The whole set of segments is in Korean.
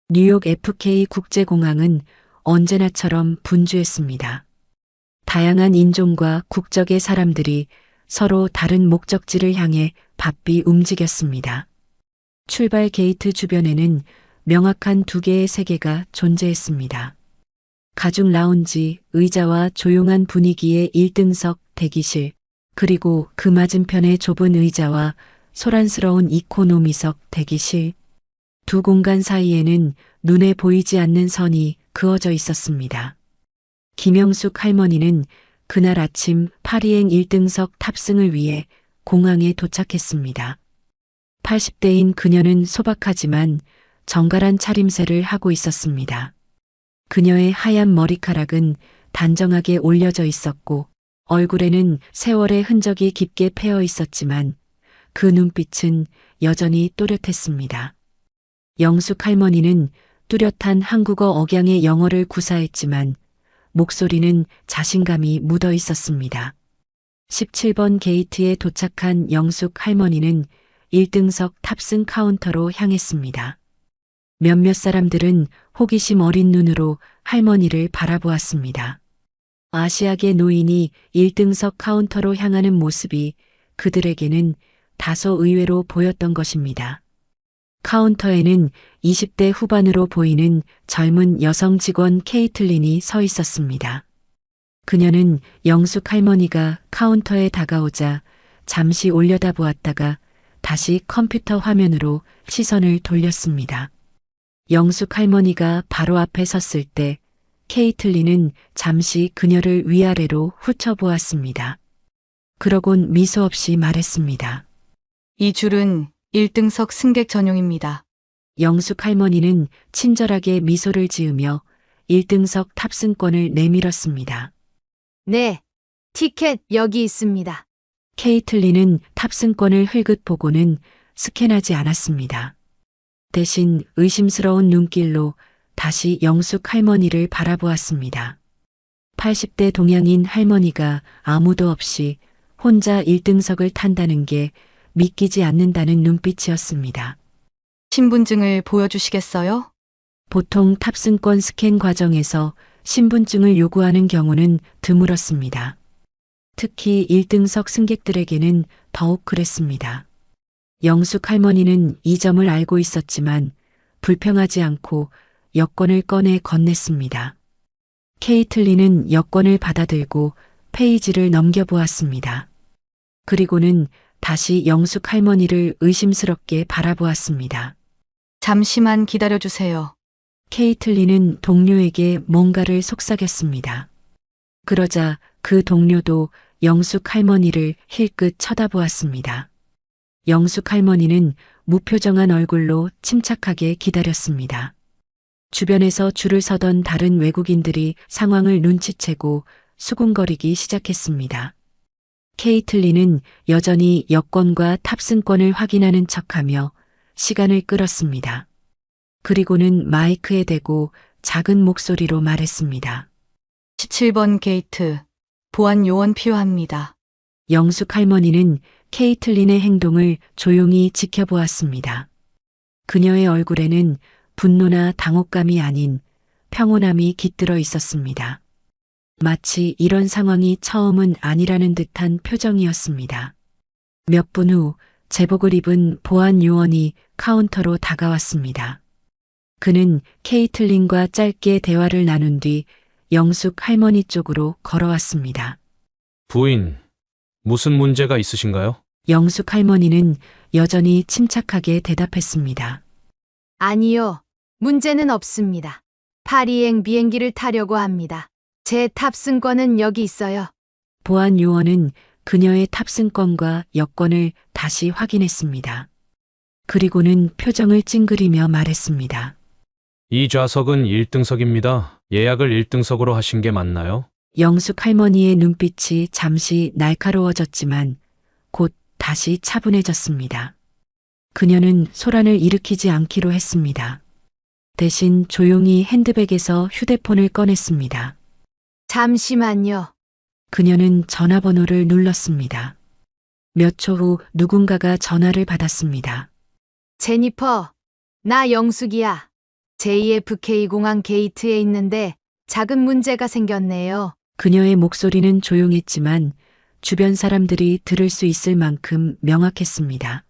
뉴욕 FK 국제공항은 언제나처럼 분주했습니다. 다양한 인종과 국적의 사람들이 서로 다른 목적지를 향해 바삐 움직였습니다. 출발 게이트 주변에는 명확한 두 개의 세계가 존재했습니다. 가죽 라운지, 의자와 조용한 분위기의 1등석 대기실, 그리고 그 맞은편의 좁은 의자와 소란스러운 이코노미석 대기실. 두 공간 사이에는 눈에 보이지 않는 선이 그어져 있었습니다. 김영숙 할머니는 그날 아침 파리행 1등석 탑승을 위해 공항에 도착했습니다. 80대인 그녀는 소박하지만 정갈한 차림새를 하고 있었습니다. 그녀의 하얀 머리카락은 단정하게 올려져 있었고 얼굴에는 세월의 흔적이 깊게 패어 있었지만 그 눈빛은 여전히 또렷했습니다. 영숙 할머니는 뚜렷한 한국어 억양의 영어를 구사했지만 목소리는 자신감이 묻어 있었습니다. 17번 게이트에 도착한 영숙 할머니는 1등석 탑승 카운터로 향했습니다. 몇몇 사람들은 호기심 어린 눈으로 할머니를 바라보았습니다. 아시아계 노인이 1등석 카운터로 향하는 모습이 그들에게는 다소 의외로 보였던 것입니다. 카운터에는 20대 후반으로 보이는 젊은 여성 직원 케이틀린이 서 있었습니다. 그녀는 영숙 할머니가 카운터에 다가오자 잠시 올려다보았다가 다시 컴퓨터 화면으로 시선을 돌렸습니다. 영숙 할머니가 바로 앞에 섰을 때 케이틀린은 잠시 그녀를 위아래로 훑어보았습니다. 그러곤 미소 없이 말했습니다. 이 줄은 1등석 승객 전용입니다. 영숙 할머니는 친절하게 미소를 지으며 1등석 탑승권을 내밀었습니다. 네, 티켓 여기 있습니다. 케이틀린은 탑승권을 흘끗 보고는 스캔하지 않았습니다. 대신 의심스러운 눈길로 다시 영숙 할머니를 바라보았습니다. 80대 동양인 할머니가 아무도 없이 혼자 1등석을 탄다는 게 믿기지 않는다는 눈빛이었습니다. 신분증을 보여주시겠어요? 보통 탑승권 스캔 과정에서 신분증을 요구하는 경우는 드물었습니다. 특히 1등석 승객들에게는 더욱 그랬습니다. 영숙 할머니는 이 점을 알고 있었지만 불평하지 않고 여권을 꺼내 건넸습니다. 케이틀린은 여권을 받아들고 페이지를 넘겨보았습니다. 그리고는 다시 영숙 할머니를 의심스럽게 바라보았습니다. 잠시만 기다려주세요. 케이틀린은 동료에게 뭔가를 속삭였습니다. 그러자 그 동료도 영숙 할머니를 힐끗 쳐다보았습니다. 영숙 할머니는 무표정한 얼굴로 침착하게 기다렸습니다. 주변에서 줄을 서던 다른 외국인들이 상황을 눈치채고 수군거리기 시작했습니다. 케이틀린은 여전히 여권과 탑승권을 확인하는 척하며 시간을 끌었습니다. 그리고는 마이크에 대고 작은 목소리로 말했습니다. 17번 게이트, 보안 요원 필요합니다. 영숙 할머니는 케이틀린의 행동을 조용히 지켜보았습니다. 그녀의 얼굴에는 분노나 당혹감이 아닌 평온함이 깃들어 있었습니다. 마치 이런 상황이 처음은 아니라는 듯한 표정이었습니다. 몇 분 후 제복을 입은 보안 요원이 카운터로 다가왔습니다. 그는 케이틀린과 짧게 대화를 나눈 뒤 영숙 할머니 쪽으로 걸어왔습니다. 부인, 무슨 문제가 있으신가요? 영숙 할머니는 여전히 침착하게 대답했습니다. 아니요, 문제는 없습니다. 파리행 비행기를 타려고 합니다. 제 탑승권은 여기 있어요. 보안 요원은 그녀의 탑승권과 여권을 다시 확인했습니다. 그리고는 표정을 찡그리며 말했습니다. 이 좌석은 1등석입니다. 예약을 1등석으로 하신 게 맞나요? 영숙 할머니의 눈빛이 잠시 날카로워졌지만 곧 다시 차분해졌습니다. 그녀는 소란을 일으키지 않기로 했습니다. 대신 조용히 핸드백에서 휴대폰을 꺼냈습니다. 잠시만요. 그녀는 전화번호를 눌렀습니다. 몇 초 후 누군가가 전화를 받았습니다. 제니퍼, 나 영숙이야. JFK 공항 게이트에 있는데 작은 문제가 생겼네요. 그녀의 목소리는 조용했지만 주변 사람들이 들을 수 있을 만큼 명확했습니다.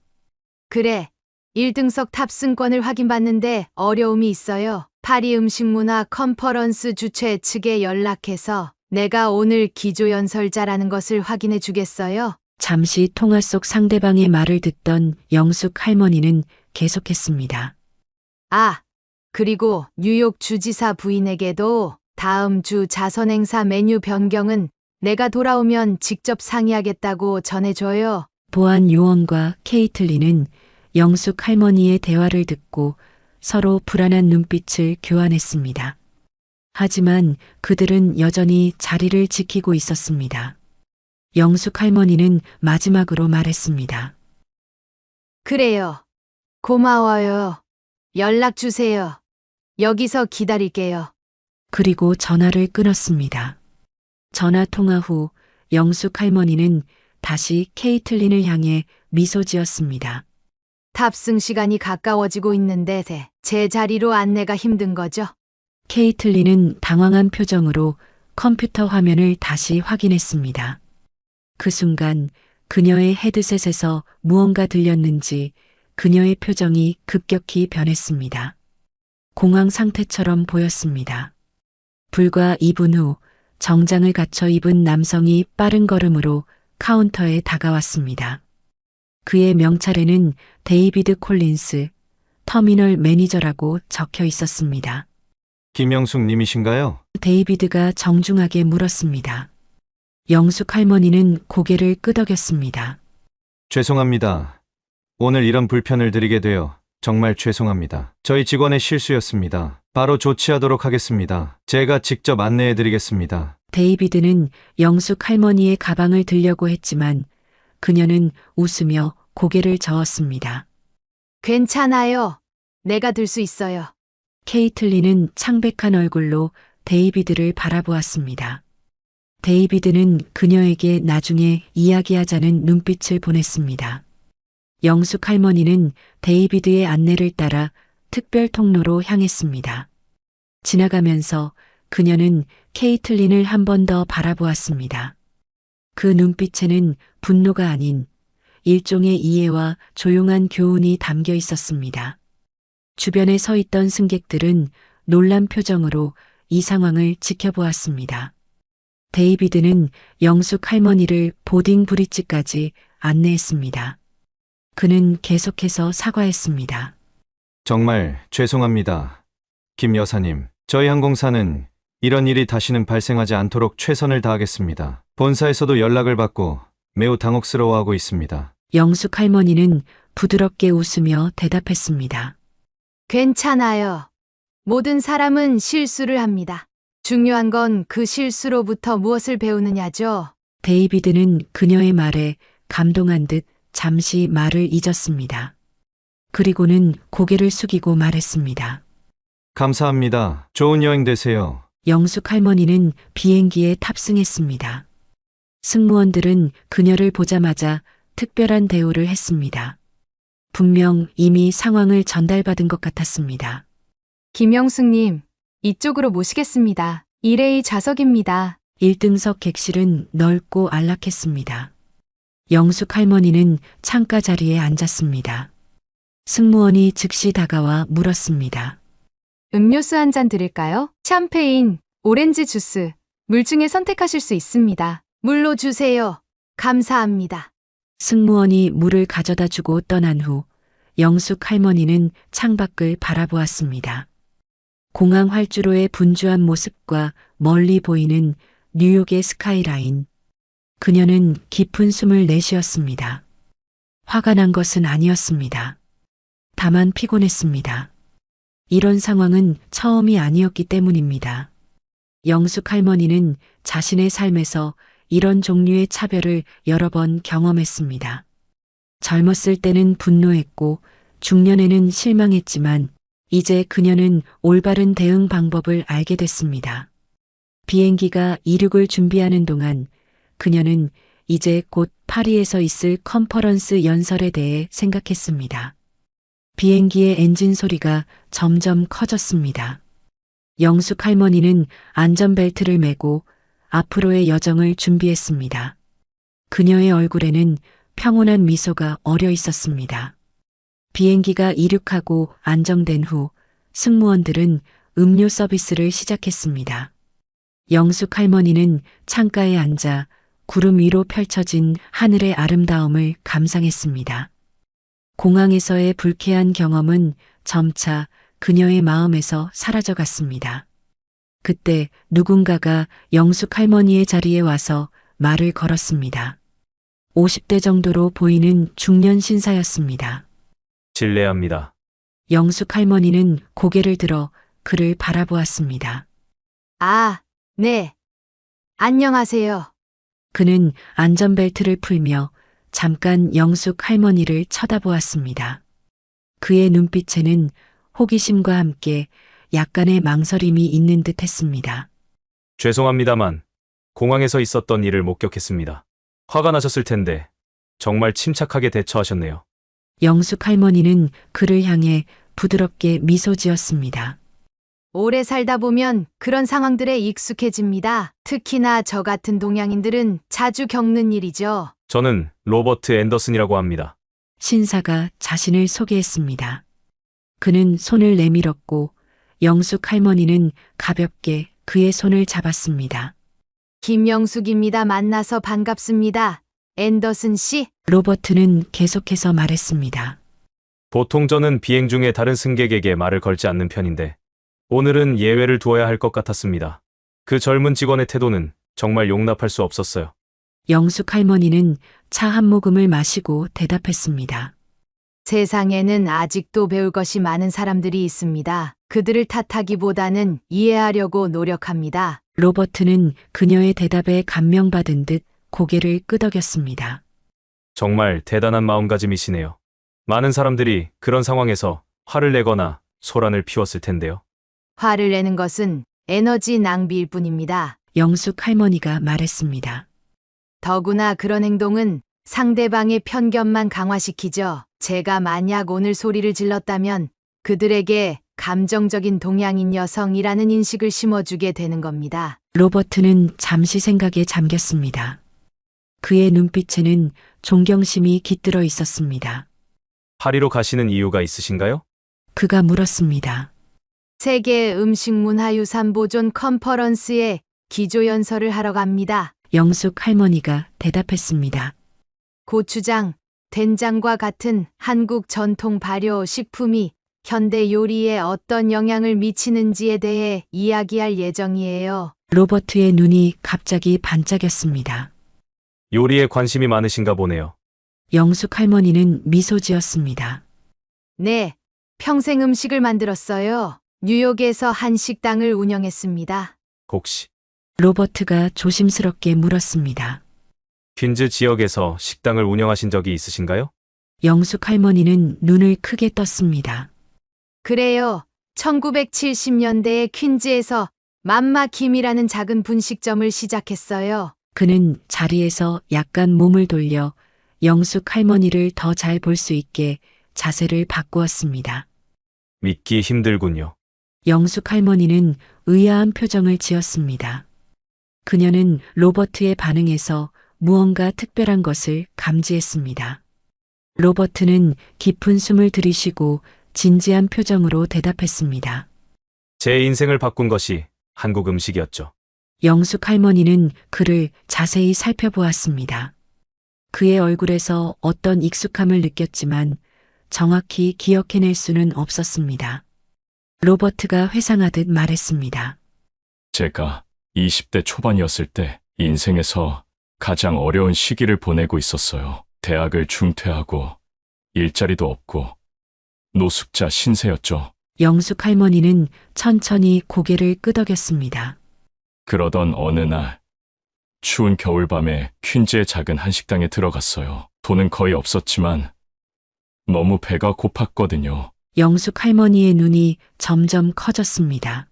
그래. 1등석 탑승권을 확인받는데 어려움이 있어요. 파리 음식문화 컨퍼런스 주최 측에 연락해서 내가 오늘 기조연설자라는 것을 확인해 주겠어요? 잠시 통화 속 상대방의 말을 듣던 영숙 할머니는 계속했습니다. 아, 그리고 뉴욕 주지사 부인에게도 다음 주 자선행사 메뉴 변경은 내가 돌아오면 직접 상의하겠다고 전해줘요. 보안 요원과 케이틀린은 영숙 할머니의 대화를 듣고 서로 불안한 눈빛을 교환했습니다. 하지만 그들은 여전히 자리를 지키고 있었습니다. 영숙 할머니는 마지막으로 말했습니다. 그래요. 고마워요. 연락 주세요. 여기서 기다릴게요. 그리고 전화를 끊었습니다. 전화 통화 후 영숙 할머니는 다시 케이틀린을 향해 미소 지었습니다. 탑승 시간이 가까워지고 있는데 제 자리로 안내가 힘든 거죠? 케이틀린은 당황한 표정으로 컴퓨터 화면을 다시 확인했습니다. 그 순간 그녀의 헤드셋에서 무언가 들렸는지 그녀의 표정이 급격히 변했습니다. 공황 상태처럼 보였습니다. 불과 2분 후 정장을 갖춰 입은 남성이 빠른 걸음으로 카운터에 다가왔습니다. 그의 명찰에는 데이비드 콜린스, 터미널 매니저라고 적혀 있었습니다. 김영숙 님이신가요? 데이비드가 정중하게 물었습니다. 영숙 할머니는 고개를 끄덕였습니다. 죄송합니다. 오늘 이런 불편을 드리게 되어 정말 죄송합니다. 저희 직원의 실수였습니다. 바로 조치하도록 하겠습니다. 제가 직접 안내해 드리겠습니다. 데이비드는 영숙 할머니의 가방을 들려고 했지만 그녀는 웃으며 고개를 저었습니다. 괜찮아요. 내가 들 수 있어요. 케이틀린은 창백한 얼굴로 데이비드를 바라보았습니다. 데이비드는 그녀에게 나중에 이야기하자는 눈빛을 보냈습니다. 영숙 할머니는 데이비드의 안내를 따라 특별 통로로 향했습니다. 지나가면서 그녀는 케이틀린을 한 번 더 바라보았습니다. 그 눈빛에는 분노가 아닌 일종의 이해와 조용한 교훈이 담겨 있었습니다. 주변에 서 있던 승객들은 놀란 표정으로 이 상황을 지켜보았습니다. 데이비드는 영숙 할머니를 보딩 브릿지까지 안내했습니다. 그는 계속해서 사과했습니다. 정말 죄송합니다. 김 여사님, 저희 항공사는 이런 일이 다시는 발생하지 않도록 최선을 다하겠습니다. 본사에서도 연락을 받고 매우 당혹스러워하고 있습니다. 영숙 할머니는 부드럽게 웃으며 대답했습니다. 괜찮아요. 모든 사람은 실수를 합니다. 중요한 건 그 실수로부터 무엇을 배우느냐죠. 데이비드는 그녀의 말에 감동한 듯 잠시 말을 잊었습니다. 그리고는 고개를 숙이고 말했습니다. 감사합니다. 좋은 여행 되세요. 영숙 할머니는 비행기에 탑승했습니다. 승무원들은 그녀를 보자마자 특별한 대우를 했습니다. 분명 이미 상황을 전달받은 것 같았습니다. 김영숙님, 이쪽으로 모시겠습니다. 1A 좌석입니다. 1등석 객실은 넓고 안락했습니다. 영숙 할머니는 창가 자리에 앉았습니다. 승무원이 즉시 다가와 물었습니다. 음료수 한 잔 드릴까요? 샴페인, 오렌지 주스, 물 중에 선택하실 수 있습니다. 물로 주세요. 감사합니다. 승무원이 물을 가져다 주고 떠난 후 영숙 할머니는 창밖을 바라보았습니다. 공항 활주로의 분주한 모습과 멀리 보이는 뉴욕의 스카이라인. 그녀는 깊은 숨을 내쉬었습니다. 화가 난 것은 아니었습니다. 다만 피곤했습니다. 이런 상황은 처음이 아니었기 때문입니다. 영숙 할머니는 자신의 삶에서 이런 종류의 차별을 여러 번 경험했습니다. 젊었을 때는 분노했고 중년에는 실망했지만 이제 그녀는 올바른 대응 방법을 알게 됐습니다. 비행기가 이륙을 준비하는 동안 그녀는 이제 곧 파리에서 있을 컨퍼런스 연설에 대해 생각했습니다. 비행기의 엔진 소리가 점점 커졌습니다. 영숙 할머니는 안전벨트를 매고 앞으로의 여정을 준비했습니다. 그녀의 얼굴에는 평온한 미소가 어려 있었습니다. 비행기가 이륙하고 안정된 후 승무원들은 음료 서비스를 시작했습니다. 영숙 할머니는 창가에 앉아 구름 위로 펼쳐진 하늘의 아름다움을 감상했습니다. 공항에서의 불쾌한 경험은 점차 그녀의 마음에서 사라져갔습니다. 그때 누군가가 영숙 할머니의 자리에 와서 말을 걸었습니다. 50대 정도로 보이는 중년 신사였습니다. 실례합니다. 영숙 할머니는 고개를 들어 그를 바라보았습니다. 아, 네. 안녕하세요. 그는 안전벨트를 풀며 잠깐 영숙 할머니를 쳐다보았습니다. 그의 눈빛에는 호기심과 함께 약간의 망설임이 있는 듯 했습니다. 죄송합니다만 공항에서 있었던 일을 목격했습니다. 화가 나셨을 텐데 정말 침착하게 대처하셨네요. 영숙 할머니는 그를 향해 부드럽게 미소 지었습니다. 오래 살다 보면 그런 상황들에 익숙해집니다. 특히나 저 같은 동양인들은 자주 겪는 일이죠. 저는 로버트 앤더슨이라고 합니다. 신사가 자신을 소개했습니다. 그는 손을 내밀었고 영숙 할머니는 가볍게 그의 손을 잡았습니다. 김영숙입니다. 만나서 반갑습니다. 앤더슨 씨. 로버트는 계속해서 말했습니다. 보통 저는 비행 중에 다른 승객에게 말을 걸지 않는 편인데 오늘은 예외를 두어야 할 것 같았습니다. 그 젊은 직원의 태도는 정말 용납할 수 없었어요. 영숙 할머니는 차 한 모금을 마시고 대답했습니다. 세상에는 아직도 배울 것이 많은 사람들이 있습니다. 그들을 탓하기보다는 이해하려고 노력합니다. 로버트는 그녀의 대답에 감명받은 듯 고개를 끄덕였습니다. 정말 대단한 마음가짐이시네요. 많은 사람들이 그런 상황에서 화를 내거나 소란을 피웠을 텐데요. 화를 내는 것은 에너지 낭비일 뿐입니다. 영숙 할머니가 말했습니다. 더구나 그런 행동은 상대방의 편견만 강화시키죠. 제가 만약 오늘 소리를 질렀다면 그들에게 감정적인 동양인 여성이라는 인식을 심어주게 되는 겁니다. 로버트는 잠시 생각에 잠겼습니다. 그의 눈빛에는 존경심이 깃들어 있었습니다. 파리로 가시는 이유가 있으신가요? 그가 물었습니다. 세계 음식 문화유산 보존 컨퍼런스에 기조연설을 하러 갑니다. 영숙 할머니가 대답했습니다. 고추장, 된장과 같은 한국 전통 발효 식품이 현대 요리에 어떤 영향을 미치는지에 대해 이야기할 예정이에요. 로버트의 눈이 갑자기 반짝였습니다. 요리에 관심이 많으신가 보네요. 영숙 할머니는 미소 지었습니다. 네, 평생 음식을 만들었어요. 뉴욕에서 한 식당을 운영했습니다. 혹시 로버트가 조심스럽게 물었습니다. 퀸즈 지역에서 식당을 운영하신 적이 있으신가요? 영숙 할머니는 눈을 크게 떴습니다. 그래요. 1970년대에 퀸즈에서 맘마 김이라는 작은 분식점을 시작했어요. 그는 자리에서 약간 몸을 돌려 영숙 할머니를 더 잘 볼 수 있게 자세를 바꾸었습니다. 믿기 힘들군요. 영숙 할머니는 의아한 표정을 지었습니다. 그녀는 로버트의 반응에서 무언가 특별한 것을 감지했습니다. 로버트는 깊은 숨을 들이쉬고 진지한 표정으로 대답했습니다. 제 인생을 바꾼 것이 한국 음식이었죠. 영숙 할머니는 그를 자세히 살펴보았습니다. 그의 얼굴에서 어떤 익숙함을 느꼈지만 정확히 기억해낼 수는 없었습니다. 로버트가 회상하듯 말했습니다. 제가 20대 초반이었을 때 인생에서 가장 어려운 시기를 보내고 있었어요. 대학을 중퇴하고 일자리도 없고 노숙자 신세였죠. 영숙 할머니는 천천히 고개를 끄덕였습니다. 그러던 어느 날 추운 겨울밤에 퀸즈의 작은 한식당에 들어갔어요. 돈은 거의 없었지만 너무 배가 고팠거든요. 영숙 할머니의 눈이 점점 커졌습니다.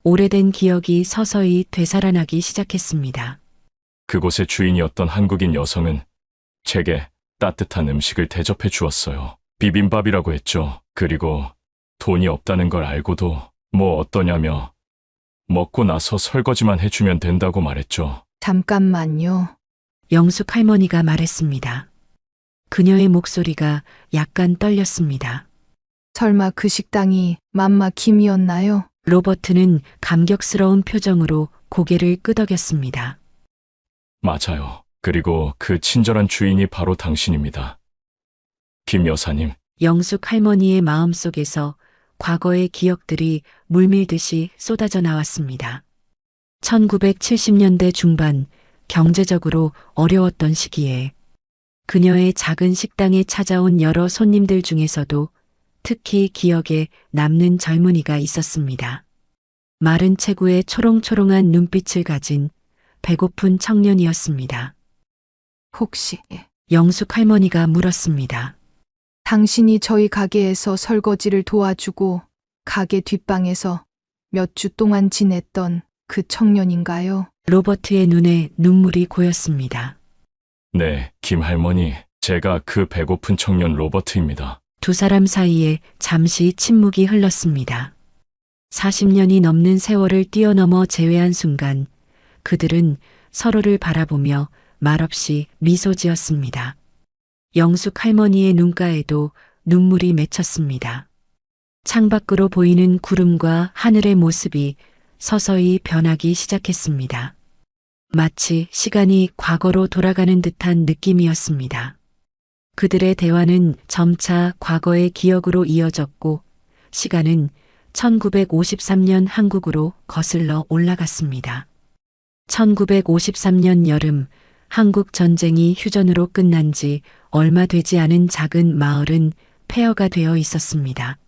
오래된 기억이 서서히 되살아나기 시작했습니다. 그곳의 주인이었던 한국인 여성은 제게 따뜻한 음식을 대접해 주었어요. 비빔밥이라고 했죠. 그리고 돈이 없다는 걸 알고도 뭐 어떠냐며 먹고 나서 설거지만 해주면 된다고 말했죠. 잠깐만요. 영숙 할머니가 말했습니다. 그녀의 목소리가 약간 떨렸습니다. 설마 그 식당이 맘마 김이었나요? 로버트는 감격스러운 표정으로 고개를 끄덕였습니다. 맞아요. 그리고 그 친절한 주인이 바로 당신입니다. 김 여사님, 영숙 할머니의 마음속에서 과거의 기억들이 물밀듯이 쏟아져 나왔습니다. 1970년대 중반 경제적으로 어려웠던 시기에 그녀의 작은 식당에 찾아온 여러 손님들 중에서도 특히 기억에 남는 젊은이가 있었습니다. 마른 체구에 초롱초롱한 눈빛을 가진 배고픈 청년이었습니다. 혹시 영숙 할머니가 물었습니다. 당신이 저희 가게에서 설거지를 도와주고 가게 뒷방에서 몇 주 동안 지냈던 그 청년인가요? 로버트의 눈에 눈물이 고였습니다. 네, 김 할머니, 제가 그 배고픈 청년 로버트입니다. 두 사람 사이에 잠시 침묵이 흘렀습니다. 40년이 넘는 세월을 뛰어넘어 재회한 순간 그들은 서로를 바라보며 말없이 미소 지었습니다. 영숙 할머니의 눈가에도 눈물이 맺혔습니다. 창밖으로 보이는 구름과 하늘의 모습이 서서히 변하기 시작했습니다. 마치 시간이 과거로 돌아가는 듯한 느낌이었습니다. 그들의 대화는 점차 과거의 기억으로 이어졌고 시간은 1953년 한국으로 거슬러 올라갔습니다. 1953년 여름 한국 전쟁이 휴전으로 끝난 지 얼마 되지 않은 작은 마을은 폐허가 되어 있었습니다.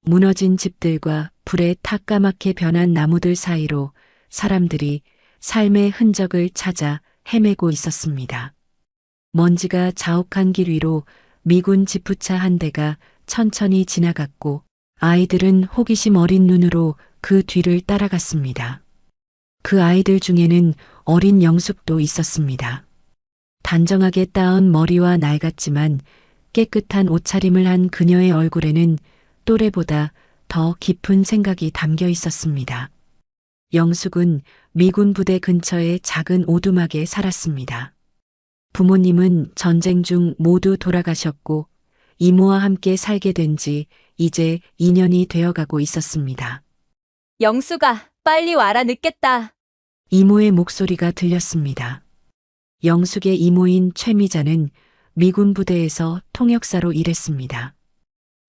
무너진 집들과 불에 탁까맣게 변한 나무들 사이로 사람들이 삶의 흔적을 찾아 헤매고 있었습니다. 먼지가 자욱한 길 위로 미군 지프차 한 대가 천천히 지나갔고 아이들은 호기심 어린 눈으로 그 뒤를 따라갔습니다. 그 아이들 중에는 어린 영숙도 있었습니다. 단정하게 따은 머리와 낡았지만 깨끗한 옷차림을 한 그녀의 얼굴에는 또래보다 더 깊은 생각이 담겨 있었습니다. 영숙은 미군 부대 근처의 작은 오두막에 살았습니다. 부모님은 전쟁 중 모두 돌아가셨고 이모와 함께 살게 된 지 이제 2년이 되어가고 있었습니다. 영숙아, 빨리 와라, 늦겠다. 이모의 목소리가 들렸습니다. 영숙의 이모인 최미자는 미군 부대에서 통역사로 일했습니다.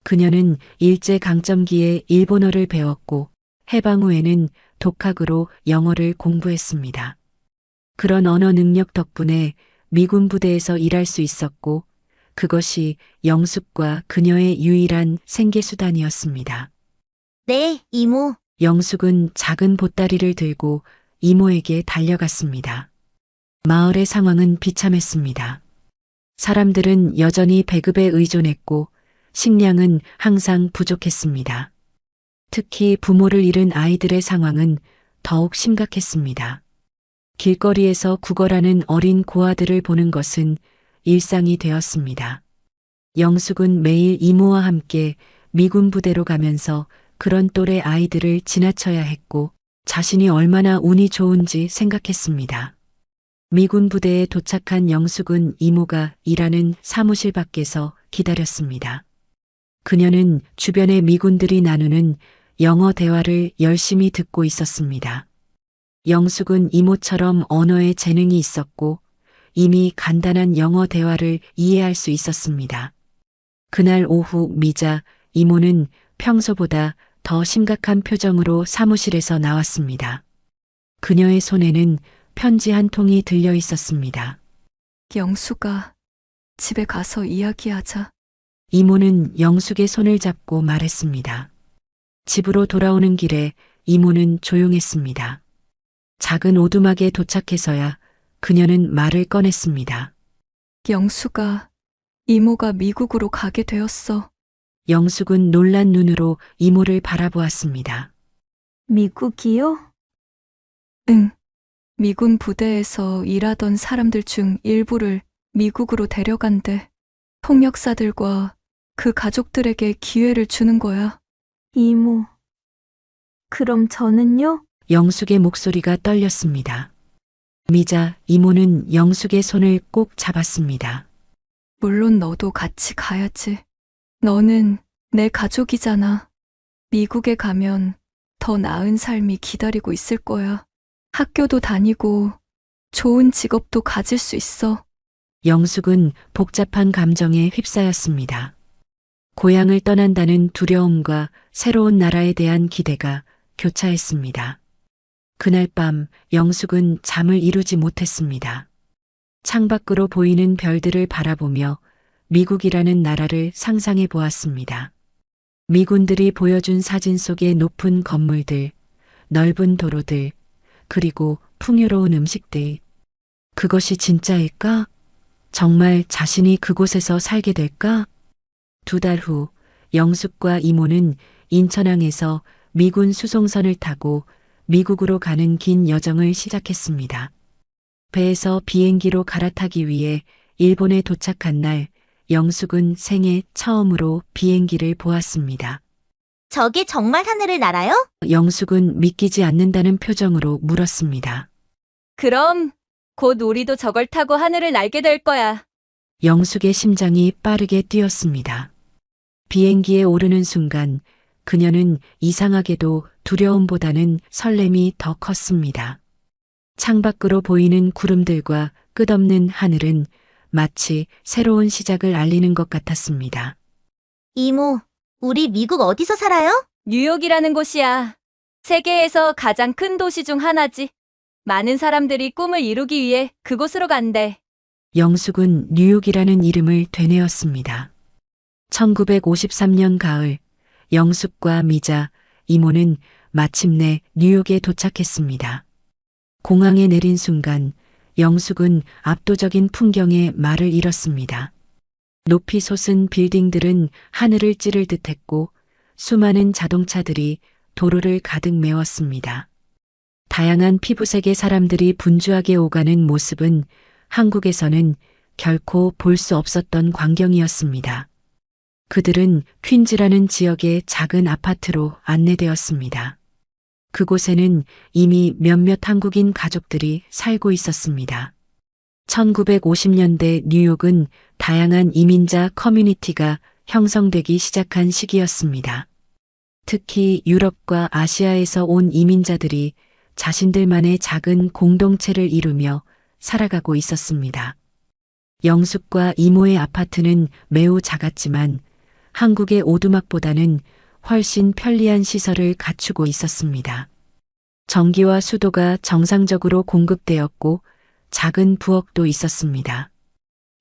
그녀는 일제강점기에 일본어를 배웠고 해방 후에는 독학으로 영어를 공부했습니다. 그런 언어 능력 덕분에 미군 부대에서 일할 수 있었고 그것이 영숙과 그녀의 유일한 생계수단이었습니다. 네, 이모. 영숙은 작은 보따리를 들고 이모에게 달려갔습니다. 마을의 상황은 비참했습니다. 사람들은 여전히 배급에 의존했고 식량은 항상 부족했습니다. 특히 부모를 잃은 아이들의 상황은 더욱 심각했습니다. 길거리에서 구걸하는 어린 고아들을 보는 것은 일상이 되었습니다. 영숙은 매일 이모와 함께 미군 부대로 가면서 그런 또래 아이들을 지나쳐야 했고 자신이 얼마나 운이 좋은지 생각했습니다. 미군 부대에 도착한 영숙은 이모가 일하는 사무실 밖에서 기다렸습니다. 그녀는 주변의 미군들이 나누는 영어 대화를 열심히 듣고 있었습니다. 영숙은 이모처럼 언어에 재능이 있었고 이미 간단한 영어 대화를 이해할 수 있었습니다. 그날 오후 미자 이모는 평소보다 더 심각한 표정으로 사무실에서 나왔습니다. 그녀의 손에는 편지 한 통이 들려 있었습니다. 영숙아, 집에 가서 이야기하자. 이모는 영숙의 손을 잡고 말했습니다. 집으로 돌아오는 길에 이모는 조용했습니다. 작은 오두막에 도착해서야 그녀는 말을 꺼냈습니다. 영숙아, 이모가 미국으로 가게 되었어. 영숙은 놀란 눈으로 이모를 바라보았습니다. 미국이요? 응. 미군 부대에서 일하던 사람들 중 일부를 미국으로 데려간대. 통역사들과 그 가족들에게 기회를 주는 거야. 이모. 그럼 저는요? 영숙의 목소리가 떨렸습니다. 미자 이모는 영숙의 손을 꼭 잡았습니다. 물론 너도 같이 가야지. 너는 내 가족이잖아. 미국에 가면 더 나은 삶이 기다리고 있을 거야. 학교도 다니고 좋은 직업도 가질 수 있어. 영숙은 복잡한 감정에 휩싸였습니다. 고향을 떠난다는 두려움과 새로운 나라에 대한 기대가 교차했습니다. 그날 밤 영숙은 잠을 이루지 못했습니다. 창밖으로 보이는 별들을 바라보며 미국이라는 나라를 상상해 보았습니다. 미군들이 보여준 사진 속의 높은 건물들, 넓은 도로들, 그리고 풍요로운 음식들. 그것이 진짜일까? 정말 자신이 그곳에서 살게 될까? 2달 후 영숙과 이모는 인천항에서 미군 수송선을 타고 미국으로 가는 긴 여정을 시작했습니다. 배에서 비행기로 갈아타기 위해 일본에 도착한 날 영숙은 생애 처음으로 비행기를 보았습니다. 저게 정말 하늘을 날아요? 영숙은 믿기지 않는다는 표정으로 물었습니다. 그럼 곧 우리도 저걸 타고 하늘을 날게 될 거야. 영숙의 심장이 빠르게 뛰었습니다. 비행기에 오르는 순간 그녀는 이상하게도 두려움보다는 설렘이 더 컸습니다. 창밖으로 보이는 구름들과 끝없는 하늘은 마치 새로운 시작을 알리는 것 같았습니다. 이모, 우리 미국 어디서 살아요? 뉴욕이라는 곳이야. 세계에서 가장 큰 도시 중 하나지. 많은 사람들이 꿈을 이루기 위해 그곳으로 간대. 영숙은 뉴욕이라는 이름을 되뇌었습니다. 1953년 가을, 영숙과 미자, 이모는 마침내 뉴욕에 도착했습니다. 공항에 내린 순간 영숙은 압도적인 풍경에 말을 잃었습니다. 높이 솟은 빌딩들은 하늘을 찌를 듯했고 수많은 자동차들이 도로를 가득 메웠습니다. 다양한 피부색의 사람들이 분주하게 오가는 모습은 한국에서는 결코 볼 수 없었던 광경이었습니다. 그들은 퀸즈라는 지역의 작은 아파트로 안내되었습니다. 그곳에는 이미 몇몇 한국인 가족들이 살고 있었습니다. 1950년대 뉴욕은 다양한 이민자 커뮤니티가 형성되기 시작한 시기였습니다. 특히 유럽과 아시아에서 온 이민자들이 자신들만의 작은 공동체를 이루며 살아가고 있었습니다. 영숙과 이모의 아파트는 매우 작았지만 한국의 오두막보다는 훨씬 편리한 시설을 갖추고 있었습니다. 전기와 수도가 정상적으로 공급되었고 작은 부엌도 있었습니다.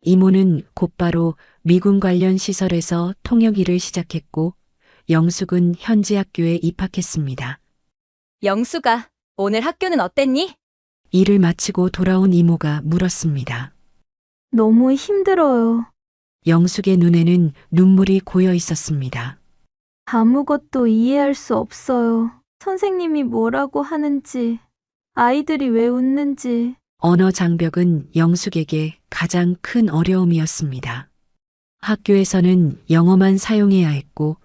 이모는 곧바로 미군 관련 시설에서 통역 일을 시작했고 영숙은 현지 학교에 입학했습니다. 영수가, 오늘 학교는 어땠니? 일을 마치고 돌아온 이모가 물었습니다. 너무 힘들어요. 영숙의 눈에는 눈물이 고여 있었습니다. 아무것도 이해할 수 없어요. 선생님이 뭐라고 하는지, 아이들이 왜 웃는지. 언어 장벽은 영숙에게 가장 큰 어려움이었습니다. 학교에서는 영어만 사용해야 했고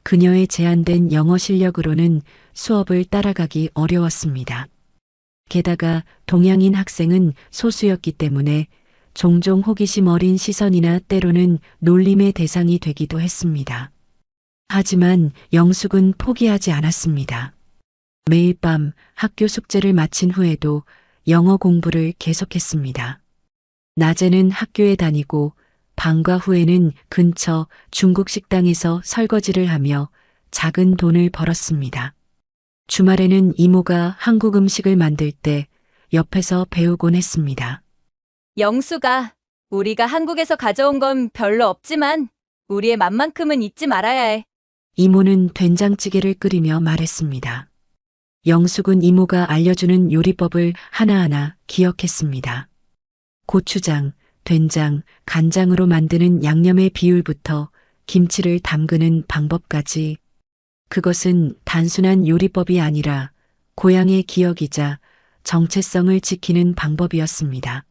그녀의 제한된 영어 실력으로는 수업을 따라가기 어려웠습니다. 게다가 동양인 학생은 소수였기 때문에 종종 호기심 어린 시선이나 때로는 놀림의 대상이 되기도 했습니다. 하지만 영숙은 포기하지 않았습니다. 매일 밤 학교 숙제를 마친 후에도 영어 공부를 계속했습니다. 낮에는 학교에 다니고 방과 후에는 근처 중국 식당에서 설거지를 하며 작은 돈을 벌었습니다. 주말에는 이모가 한국 음식을 만들 때 옆에서 배우곤 했습니다. 영수가, 우리가 한국에서 가져온 건 별로 없지만 우리의 맛만큼은 잊지 말아야 해. 이모는 된장찌개를 끓이며 말했습니다. 영숙은 이모가 알려주는 요리법을 하나하나 기억했습니다. 고추장, 된장, 간장으로 만드는 양념의 비율부터 김치를 담그는 방법까지. 그것은 단순한 요리법이 아니라 고향의 기억이자 정체성을 지키는 방법이었습니다.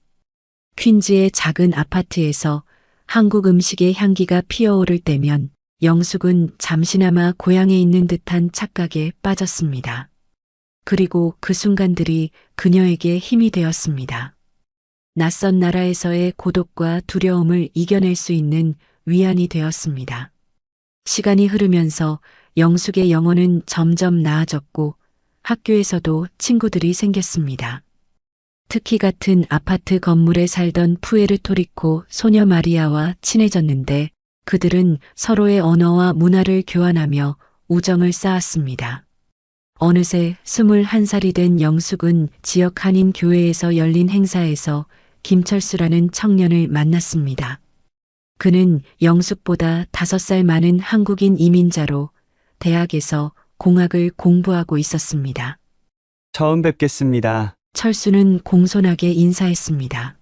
퀸즈의 작은 아파트에서 한국 음식의 향기가 피어오를 때면 영숙은 잠시나마 고향에 있는 듯한 착각에 빠졌습니다. 그리고 그 순간들이 그녀에게 힘이 되었습니다. 낯선 나라에서의 고독과 두려움을 이겨낼 수 있는 위안이 되었습니다. 시간이 흐르면서 영숙의 영혼은 점점 나아졌고 학교에서도 친구들이 생겼습니다. 특히 같은 아파트 건물에 살던 푸에르토리코 소녀 마리아와 친해졌는데 그들은 서로의 언어와 문화를 교환하며 우정을 쌓았습니다. 어느새 21살이 된 영숙은 지역 한인 교회에서 열린 행사에서 김철수라는 청년을 만났습니다. 그는 영숙보다 5살 많은 한국인 이민자로 대학에서 공학을 공부하고 있었습니다. 처음 뵙겠습니다. 철수는 공손하게 인사했습니다.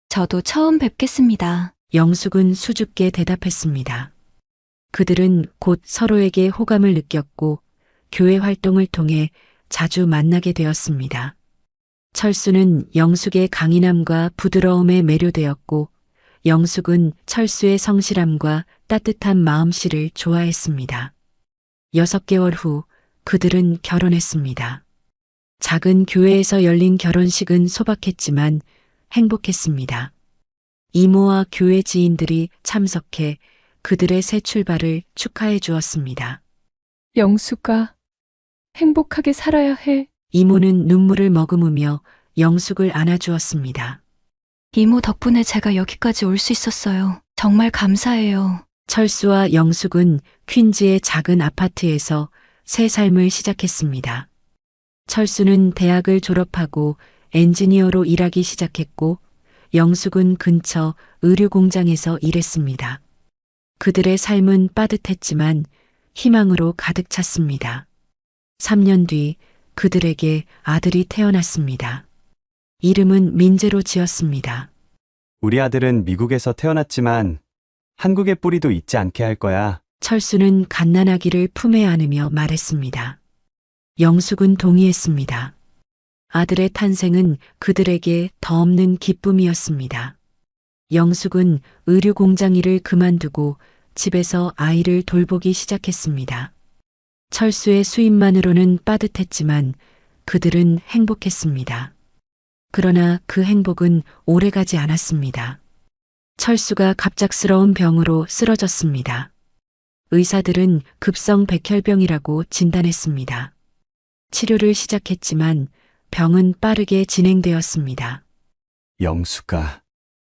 저도 처음 뵙겠습니다. 영숙은 수줍게 대답했습니다. 그들은 곧 서로에게 호감을 느꼈고 교회 활동을 통해 자주 만나게 되었습니다. 철수는 영숙의 강인함과 부드러움에 매료되었고 영숙은 철수의 성실함과 따뜻한 마음씨를 좋아했습니다. 6개월 후 그들은 결혼했습니다. 작은 교회에서 열린 결혼식은 소박했지만 행복했습니다. 이모와 교회 지인들이 참석해 그들의 새 출발을 축하해 주었습니다. 영숙아, 행복하게 살아야 해. 이모는 눈물을 머금으며 영숙을 안아주었습니다. 이모 덕분에 제가 여기까지 올 수 있었어요. 정말 감사해요. 철수와 영숙은 퀸즈의 작은 아파트에서 새 삶을 시작했습니다. 철수는 대학을 졸업하고 엔지니어로 일하기 시작했고 영숙은 근처 의류 공장에서 일했습니다. 그들의 삶은 빠듯했지만 희망으로 가득 찼습니다. 3년 뒤 그들에게 아들이 태어났습니다. 이름은 민재로 지었습니다. 우리 아들은 미국에서 태어났지만 한국의 뿌리도 잊지 않게 할 거야. 철수는 갓난아기를 품에 안으며 말했습니다. 영숙은 동의했습니다. 아들의 탄생은 그들에게 더 없는 기쁨이었습니다. 영숙은 의류 공장 일을 그만두고 집에서 아이를 돌보기 시작했습니다. 철수의 수입만으로는 빠듯했지만 그들은 행복했습니다. 그러나 그 행복은 오래가지 않았습니다. 철수가 갑작스러운 병으로 쓰러졌습니다. 의사들은 급성 백혈병이라고 진단했습니다. 치료를 시작했지만 병은 빠르게 진행되었습니다. 영숙아,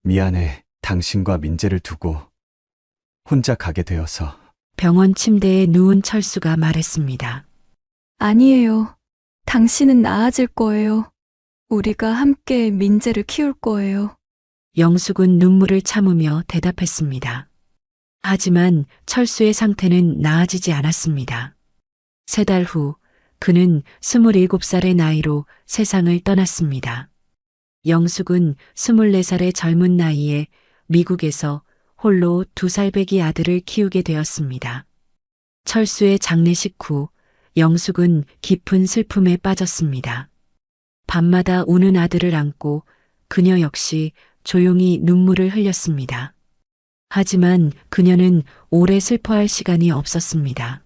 미안해. 당신과 민재를 두고 혼자 가게 되어서. 병원 침대에 누운 철수가 말했습니다. 아니에요. 당신은 나아질 거예요. 우리가 함께 민재를 키울 거예요. 영숙은 눈물을 참으며 대답했습니다. 하지만 철수의 상태는 나아지지 않았습니다. 3달 후 그는 27살의 나이로 세상을 떠났습니다. 영숙은 24살의 젊은 나이에 미국에서 홀로 2살배기 아들을 키우게 되었습니다. 철수의 장례식 후 영숙은 깊은 슬픔에 빠졌습니다. 밤마다 우는 아들을 안고 그녀 역시 조용히 눈물을 흘렸습니다. 하지만 그녀는 오래 슬퍼할 시간이 없었습니다.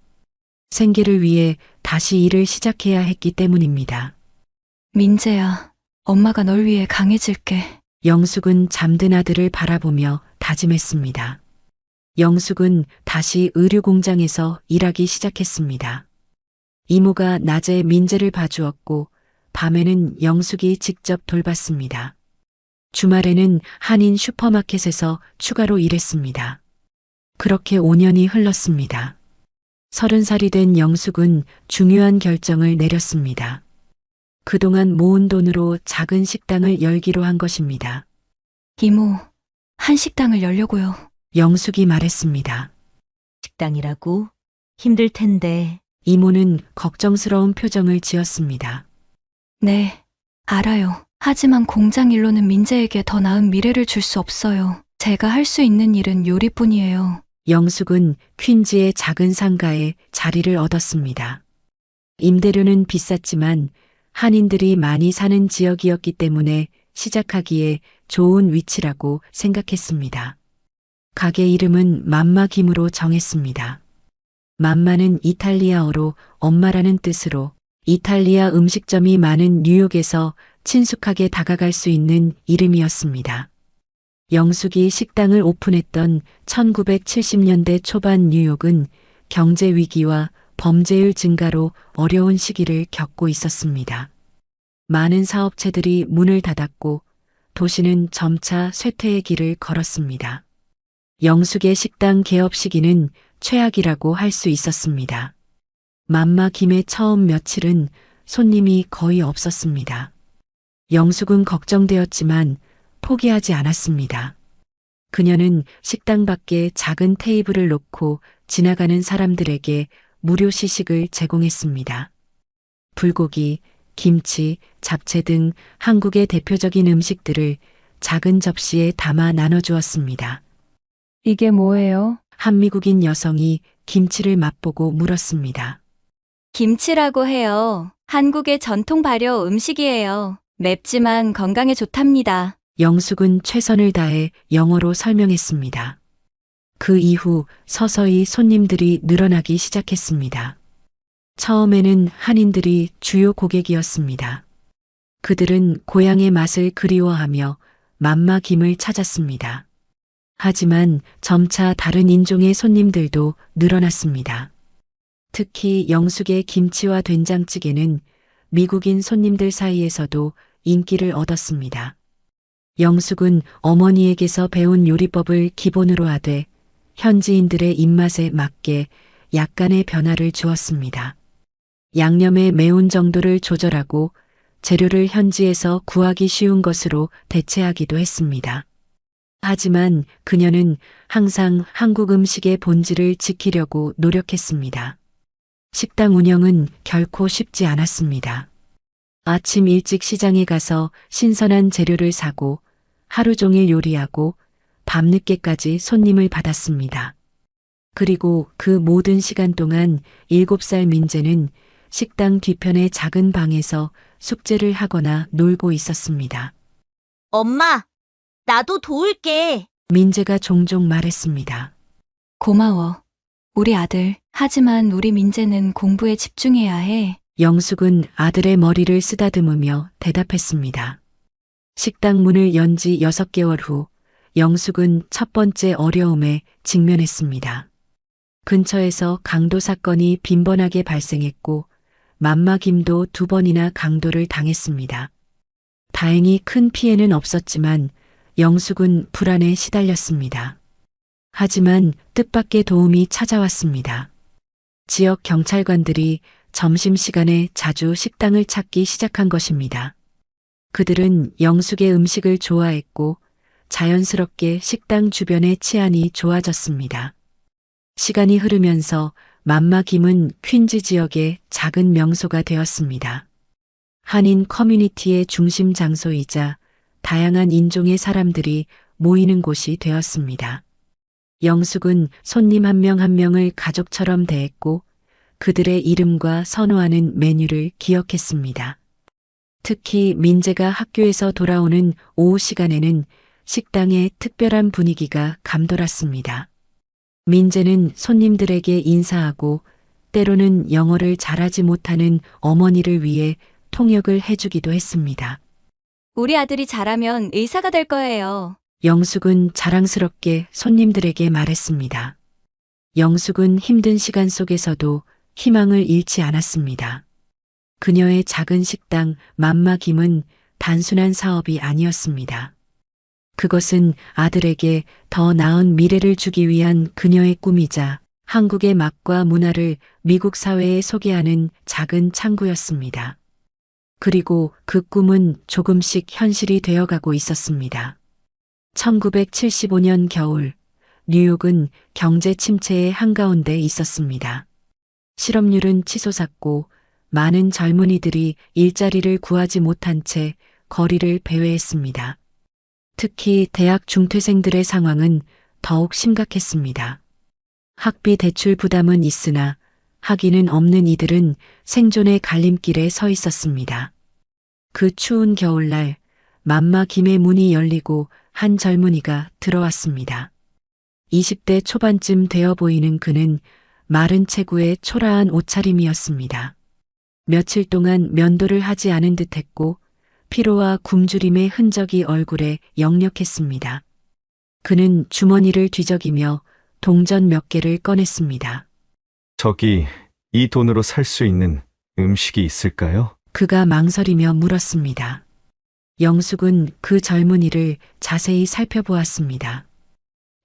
생계를 위해 다시 일을 시작해야 했기 때문입니다. 민재야, 엄마가 널 위해 강해질게. 영숙은 잠든 아들을 바라보며 다짐했습니다. 영숙은 다시 의류 공장에서 일하기 시작했습니다. 이모가 낮에 민재를 봐주었고 밤에는 영숙이 직접 돌봤습니다. 주말에는 한인 슈퍼마켓에서 추가로 일했습니다. 그렇게 5년이 흘렀습니다. 30살이 된 영숙은 중요한 결정을 내렸습니다. 그동안 모은 돈으로 작은 식당을 열기로 한 것입니다. 이모, 한식당을 열려고요. 영숙이 말했습니다. 식당이라고? 힘들 텐데. 이모는 걱정스러운 표정을 지었습니다. 네, 알아요. 하지만 공장 일로는 민재에게 더 나은 미래를 줄 수 없어요. 제가 할 수 있는 일은 요리뿐이에요. 영숙은 퀸즈의 작은 상가에 자리를 얻었습니다. 임대료는 비쌌지만 한인들이 많이 사는 지역이었기 때문에 시작하기에 좋은 위치라고 생각했습니다. 가게 이름은 맘마김으로 정했습니다. 맘마는 이탈리아어로 엄마라는 뜻으로 이탈리아 음식점이 많은 뉴욕에서 친숙하게 다가갈 수 있는 이름이었습니다. 영숙이 식당을 오픈했던 1970년대 초반 뉴욕은 경제 위기와 범죄율 증가로 어려운 시기를 겪고 있었습니다. 많은 사업체들이 문을 닫았고 도시는 점차 쇠퇴의 길을 걸었습니다. 영숙의 식당 개업 시기는 최악이라고 할 수 있었습니다. 맘마 김의 처음 며칠은 손님이 거의 없었습니다. 영숙은 걱정되었지만 포기하지 않았습니다. 그녀는 식당 밖에 작은 테이블을 놓고 지나가는 사람들에게 무료 시식을 제공했습니다. 불고기, 김치, 잡채 등 한국의 대표적인 음식들을 작은 접시에 담아 나눠주었습니다. 이게 뭐예요? 한 미국인 여성이 김치를 맛보고 물었습니다. 김치라고 해요. 한국의 전통 발효 음식이에요. 맵지만 건강에 좋답니다. 영숙은 최선을 다해 영어로 설명했습니다. 그 이후 서서히 손님들이 늘어나기 시작했습니다. 처음에는 한인들이 주요 고객이었습니다. 그들은 고향의 맛을 그리워하며 맘마 김을 찾았습니다. 하지만 점차 다른 인종의 손님들도 늘어났습니다. 특히 영숙의 김치와 된장찌개는 미국인 손님들 사이에서도 인기를 얻었습니다. 영숙은 어머니에게서 배운 요리법을 기본으로 하되 현지인들의 입맛에 맞게 약간의 변화를 주었습니다. 양념의 매운 정도를 조절하고 재료를 현지에서 구하기 쉬운 것으로 대체하기도 했습니다. 하지만 그녀는 항상 한국 음식의 본질을 지키려고 노력했습니다. 식당 운영은 결코 쉽지 않았습니다. 아침 일찍 시장에 가서 신선한 재료를 사고 하루 종일 요리하고 밤늦게까지 손님을 받았습니다. 그리고 그 모든 시간 동안 7살 민재는 식당 뒤편의 작은 방에서 숙제를 하거나 놀고 있었습니다. 엄마, 나도 도울게. 민재가 종종 말했습니다. 고마워. 우리 아들. 하지만 우리 민재는 공부에 집중해야 해. 영숙은 아들의 머리를 쓰다듬으며 대답했습니다. 식당 문을 연 지 6개월 후 영숙은 첫 번째 어려움에 직면했습니다. 근처에서 강도 사건이 빈번하게 발생했고 맘마 김도 2번이나 강도를 당했습니다. 다행히 큰 피해는 없었지만 영숙은 불안에 시달렸습니다. 하지만 뜻밖의 도움이 찾아왔습니다. 지역 경찰관들이 점심시간에 자주 식당을 찾기 시작한 것입니다. 그들은 영숙의 음식을 좋아했고 자연스럽게 식당 주변의 치안이 좋아졌습니다. 시간이 흐르면서 맘마 김은 퀸즈 지역의 작은 명소가 되었습니다. 한인 커뮤니티의 중심 장소이자 다양한 인종의 사람들이 모이는 곳이 되었습니다. 영숙은 손님 한 명 한 명을 가족처럼 대했고 그들의 이름과 선호하는 메뉴를 기억했습니다. 특히 민재가 학교에서 돌아오는 오후 시간에는 식당의 특별한 분위기가 감돌았습니다. 민재는 손님들에게 인사하고 때로는 영어를 잘하지 못하는 어머니를 위해 통역을 해주기도 했습니다. 우리 아들이 잘하면 의사가 될 거예요. 영숙은 자랑스럽게 손님들에게 말했습니다. 영숙은 힘든 시간 속에서도 희망을 잃지 않았습니다. 그녀의 작은 식당 맘마 김은 단순한 사업이 아니었습니다. 그것은 아들에게 더 나은 미래를 주기 위한 그녀의 꿈이자 한국의 맛과 문화를 미국 사회에 소개하는 작은 창구였습니다. 그리고 그 꿈은 조금씩 현실이 되어가고 있었습니다. 1975년 겨울, 뉴욕은 경제 침체의 한가운데 있었습니다. 실업률은 치솟았고 많은 젊은이들이 일자리를 구하지 못한 채 거리를 배회했습니다. 특히 대학 중퇴생들의 상황은 더욱 심각했습니다. 학비 대출 부담은 있으나 학위는 없는 이들은 생존의 갈림길에 서 있었습니다. 그 추운 겨울날 맘마 김의 문이 열리고 한 젊은이가 들어왔습니다. 20대 초반쯤 되어 보이는 그는 마른 체구의 초라한 옷차림이었습니다. 며칠 동안 면도를 하지 않은 듯했고 피로와 굶주림의 흔적이 얼굴에 역력했습니다. 그는 주머니를 뒤적이며 동전 몇 개를 꺼냈습니다. 저기, 이 돈으로 살 수 있는 음식이 있을까요? 그가 망설이며 물었습니다. 영숙은 그 젊은이를 자세히 살펴보았습니다.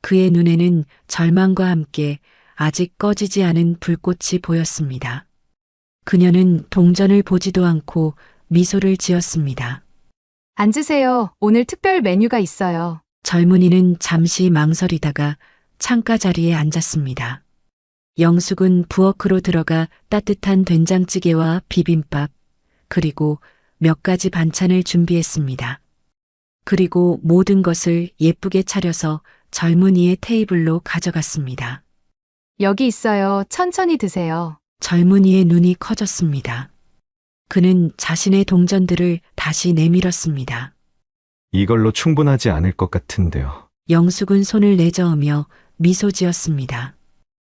그의 눈에는 절망과 함께 아직 꺼지지 않은 불꽃이 보였습니다. 그녀는 동전을 보지도 않고 미소를 지었습니다. 앉으세요. 오늘 특별 메뉴가 있어요. 젊은이는 잠시 망설이다가 창가 자리에 앉았습니다. 영숙은 부엌으로 들어가 따뜻한 된장찌개와 비빔밥, 그리고 몇 가지 반찬을 준비했습니다. 그리고 모든 것을 예쁘게 차려서 젊은이의 테이블로 가져갔습니다. 여기 있어요. 천천히 드세요. 젊은이의 눈이 커졌습니다. 그는 자신의 동전들을 다시 내밀었습니다. 이걸로 충분하지 않을 것 같은데요. 영숙은 손을 내저으며 미소 지었습니다.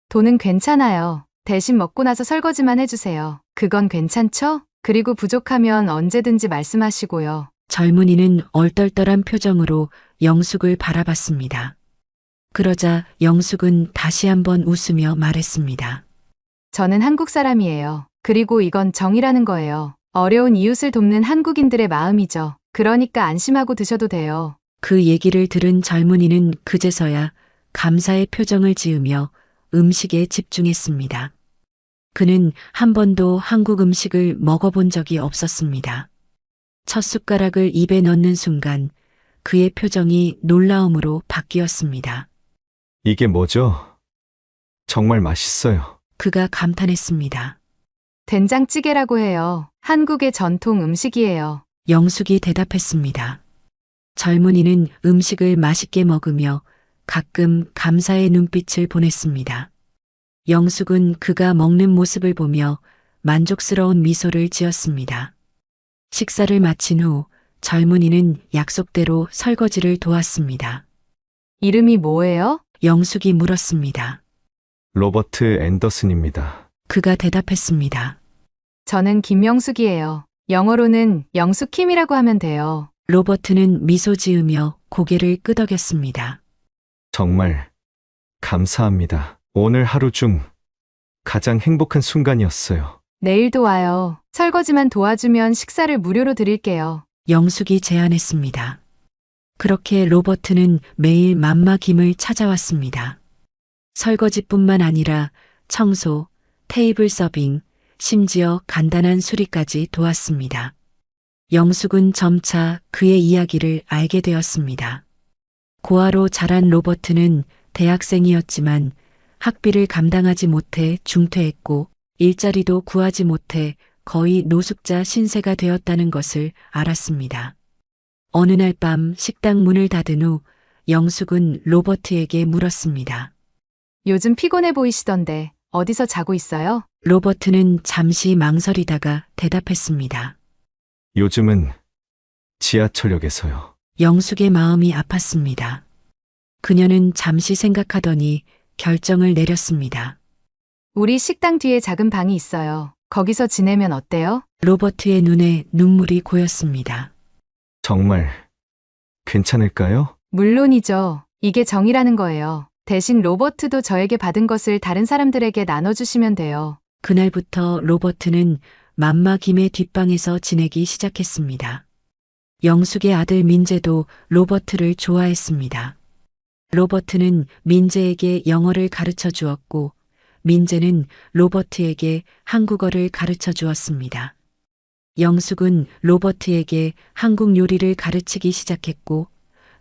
돈은 괜찮아요. 대신 먹고 나서 설거지만 해주세요. 그건 괜찮죠? 그리고 부족하면 언제든지 말씀하시고요. 젊은이는 얼떨떨한 표정으로 영숙을 바라봤습니다. 그러자 영숙은 다시 한번 웃으며 말했습니다. 저는 한국 사람이에요. 그리고 이건 정이라는 거예요. 어려운 이웃을 돕는 한국인들의 마음이죠. 그러니까 안심하고 드셔도 돼요. 그 얘기를 들은 젊은이는 그제서야 감사의 표정을 지으며 음식에 집중했습니다. 그는 한 번도 한국 음식을 먹어본 적이 없었습니다. 첫 숟가락을 입에 넣는 순간 그의 표정이 놀라움으로 바뀌었습니다. 이게 뭐죠? 정말 맛있어요. 그가 감탄했습니다. 된장찌개라고 해요. 한국의 전통 음식이에요. 영숙이 대답했습니다. 젊은이는 음식을 맛있게 먹으며 가끔 감사의 눈빛을 보냈습니다. 영숙은 그가 먹는 모습을 보며 만족스러운 미소를 지었습니다. 식사를 마친 후 젊은이는 약속대로 설거지를 도왔습니다. 이름이 뭐예요? 영숙이 물었습니다. 로버트 앤더슨입니다. 그가 대답했습니다. 저는 김영숙이에요. 영어로는 영숙킴이라고 하면 돼요. 로버트는 미소 지으며 고개를 끄덕였습니다. 정말 감사합니다. 오늘 하루 중 가장 행복한 순간이었어요. 내일도 와요. 설거지만 도와주면 식사를 무료로 드릴게요. 영숙이 제안했습니다. 그렇게 로버트는 매일 맘마김을 찾아왔습니다. 설거지뿐만 아니라 청소, 테이블 서빙, 심지어 간단한 수리까지 도왔습니다. 영숙은 점차 그의 이야기를 알게 되었습니다. 고아로 자란 로버트는 대학생이었지만 학비를 감당하지 못해 중퇴했고 일자리도 구하지 못해 거의 노숙자 신세가 되었다는 것을 알았습니다. 어느 날 밤 식당 문을 닫은 후 영숙은 로버트에게 물었습니다. 요즘 피곤해 보이시던데 어디서 자고 있어요? 로버트는 잠시 망설이다가 대답했습니다. 요즘은 지하철역에서요. 영숙의 마음이 아팠습니다. 그녀는 잠시 생각하더니 결정을 내렸습니다. 우리 식당 뒤에 작은 방이 있어요. 거기서 지내면 어때요? 로버트의 눈에 눈물이 고였습니다. 정말 괜찮을까요? 물론이죠. 이게 정이라는 거예요. 대신 로버트도 저에게 받은 것을 다른 사람들에게 나눠주시면 돼요. 그날부터 로버트는 맘마김의 뒷방에서 지내기 시작했습니다. 영숙의 아들 민재도 로버트를 좋아했습니다. 로버트는 민재에게 영어를 가르쳐 주었고 민재는 로버트에게 한국어를 가르쳐 주었습니다. 영숙은 로버트에게 한국 요리를 가르치기 시작했고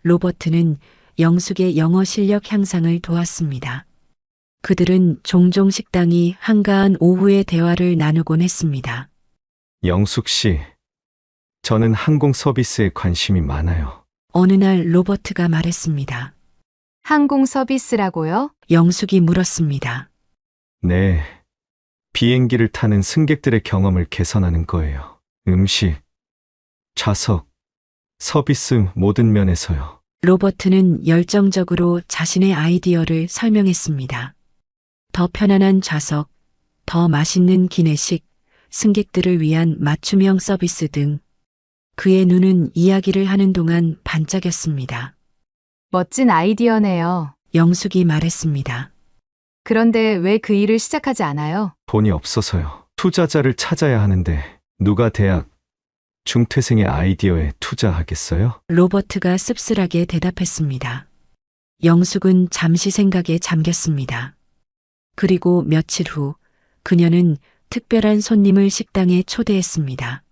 로버트는 영숙의 영어 실력 향상을 도왔습니다. 그들은 종종 식당이 한가한 오후의 대화를 나누곤 했습니다. 영숙 씨, 저는 항공 서비스에 관심이 많아요. 어느 날 로버트가 말했습니다. 항공 서비스라고요? 영숙이 물었습니다. 네, 비행기를 타는 승객들의 경험을 개선하는 거예요. 음식, 좌석, 서비스 모든 면에서요. 로버트는 열정적으로 자신의 아이디어를 설명했습니다. 더 편안한 좌석, 더 맛있는 기내식, 승객들을 위한 맞춤형 서비스 등 그의 눈은 이야기를 하는 동안 반짝였습니다. 멋진 아이디어네요. 영숙이 말했습니다. 그런데 왜 그 일을 시작하지 않아요? 돈이 없어서요. 투자자를 찾아야 하는데 누가 대학 중퇴생의 아이디어에 투자하겠어요? 로버트가 씁쓸하게 대답했습니다. 영숙은 잠시 생각에 잠겼습니다. 그리고 며칠 후 그녀는 특별한 손님을 식당에 초대했습니다.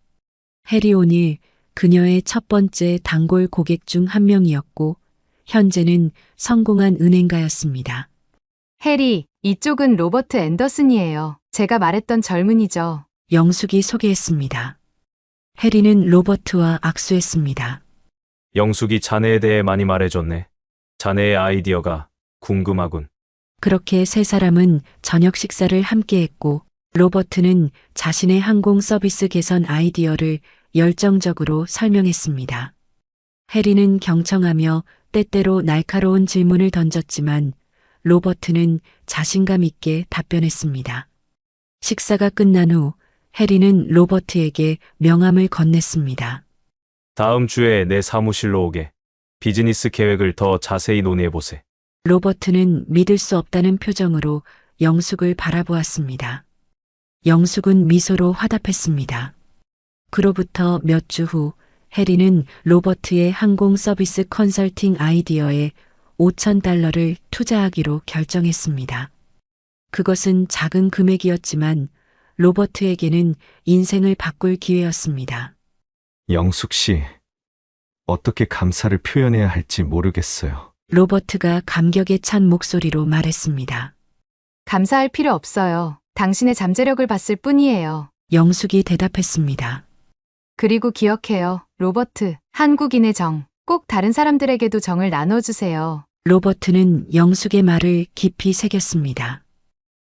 해리 오닐, 그녀의 첫 번째 단골 고객 중 한 명이었고 현재는 성공한 은행가였습니다. 해리, 이쪽은 로버트 앤더슨이에요. 제가 말했던 젊은이죠. 영숙이 소개했습니다. 해리는 로버트와 악수했습니다. 영숙이 자네에 대해 많이 말해줬네. 자네의 아이디어가 궁금하군. 그렇게 세 사람은 저녁 식사를 함께 했고 로버트는 자신의 항공 서비스 개선 아이디어를 열정적으로 설명했습니다. 해리는 경청하며 때때로 날카로운 질문을 던졌지만 로버트는 자신감 있게 답변했습니다. 식사가 끝난 후 해리는 로버트에게 명함을 건넸습니다. 다음 주에 내 사무실로 오게. 비즈니스 계획을 더 자세히 논의해보세. 로버트는 믿을 수 없다는 표정으로 영숙을 바라보았습니다. 영숙은 미소로 화답했습니다. 그로부터 몇 주 후 해리는 로버트의 항공 서비스 컨설팅 아이디어에 $5,000를 투자하기로 결정했습니다. 그것은 작은 금액이었지만 로버트에게는 인생을 바꿀 기회였습니다. 영숙 씨, 어떻게 감사를 표현해야 할지 모르겠어요. 로버트가 감격에 찬 목소리로 말했습니다. 감사할 필요 없어요. 당신의 잠재력을 봤을 뿐이에요. 영숙이 대답했습니다. 그리고 기억해요, 로버트. 한국인의 정. 꼭 다른 사람들에게도 정을 나눠주세요. 로버트는 영숙의 말을 깊이 새겼습니다.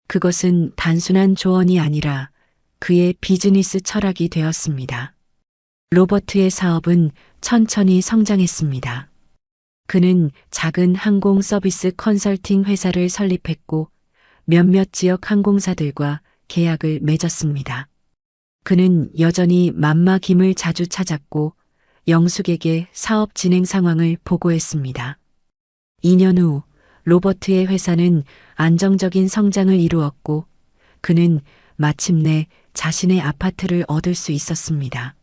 그것은 단순한 조언이 아니라 그의 비즈니스 철학이 되었습니다. 로버트의 사업은 천천히 성장했습니다. 그는 작은 항공 서비스 컨설팅 회사를 설립했고 몇몇 지역 항공사들과 계약을 맺었습니다. 그는 여전히 맘마 김을 자주 찾았고 영숙에게 사업 진행 상황을 보고했습니다. 2년 후 로버트의 회사는 안정적인 성장을 이루었고 그는 마침내 자신의 아파트를 얻을 수 있었습니다.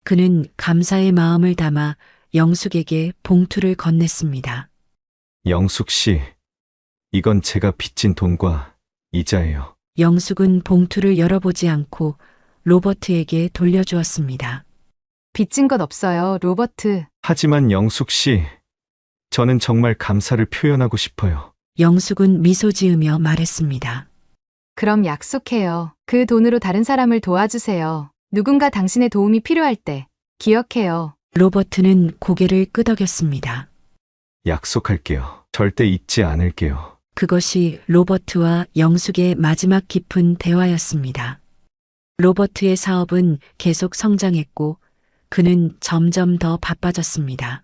그는 감사의 마음을 담아 영숙에게 봉투를 건넸습니다. 영숙 씨, 이건 제가 빚진 돈과 이자예요. 영숙은 봉투를 열어보지 않고 로버트에게 돌려주었습니다. 빚진 것 없어요, 로버트. 하지만 영숙 씨, 저는 정말 감사를 표현하고 싶어요. 영숙은 미소 지으며 말했습니다. 그럼 약속해요. 그 돈으로 다른 사람을 도와주세요. 누군가 당신의 도움이 필요할 때. 기억해요. 로버트는 고개를 끄덕였습니다. 약속할게요. 절대 잊지 않을게요. 그것이 로버트와 영숙의 마지막 깊은 대화였습니다. 로버트의 사업은 계속 성장했고 그는 점점 더 바빠졌습니다.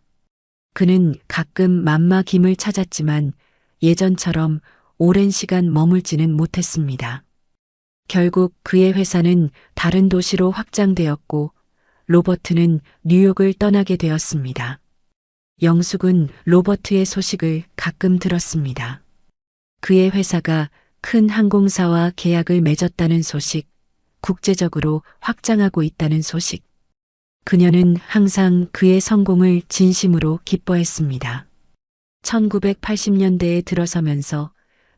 그는 가끔 맘마 김을 찾았지만 예전처럼 오랜 시간 머물지는 못했습니다. 결국 그의 회사는 다른 도시로 확장되었고 로버트는 뉴욕을 떠나게 되었습니다. 영숙은 로버트의 소식을 가끔 들었습니다. 그의 회사가 큰 항공사와 계약을 맺었다는 소식, 국제적으로 확장하고 있다는 소식. 그녀는 항상 그의 성공을 진심으로 기뻐했습니다. 1980년대에 들어서면서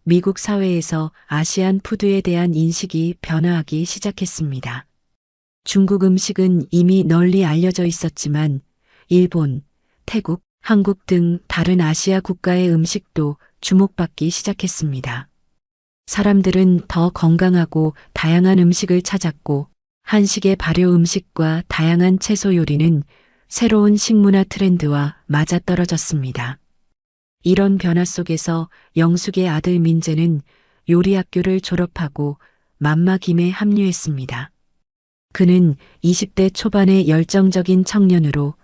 미국 사회에서 아시안 푸드에 대한 인식이 변화하기 시작했습니다. 중국 음식은 이미 널리 알려져 있었지만 일본, 태국, 한국 등 다른 아시아 국가의 음식도 주목받기 시작했습니다. 사람들은 더 건강하고 다양한 음식을 찾았고 한식의 발효 음식과 다양한 채소 요리는 새로운 식문화 트렌드와 맞아떨어졌습니다. 이런 변화 속에서 영숙의 아들 민재는 요리학교를 졸업하고 맘마 김에 합류했습니다. 그는 20대 초반의 열정적인 청년으로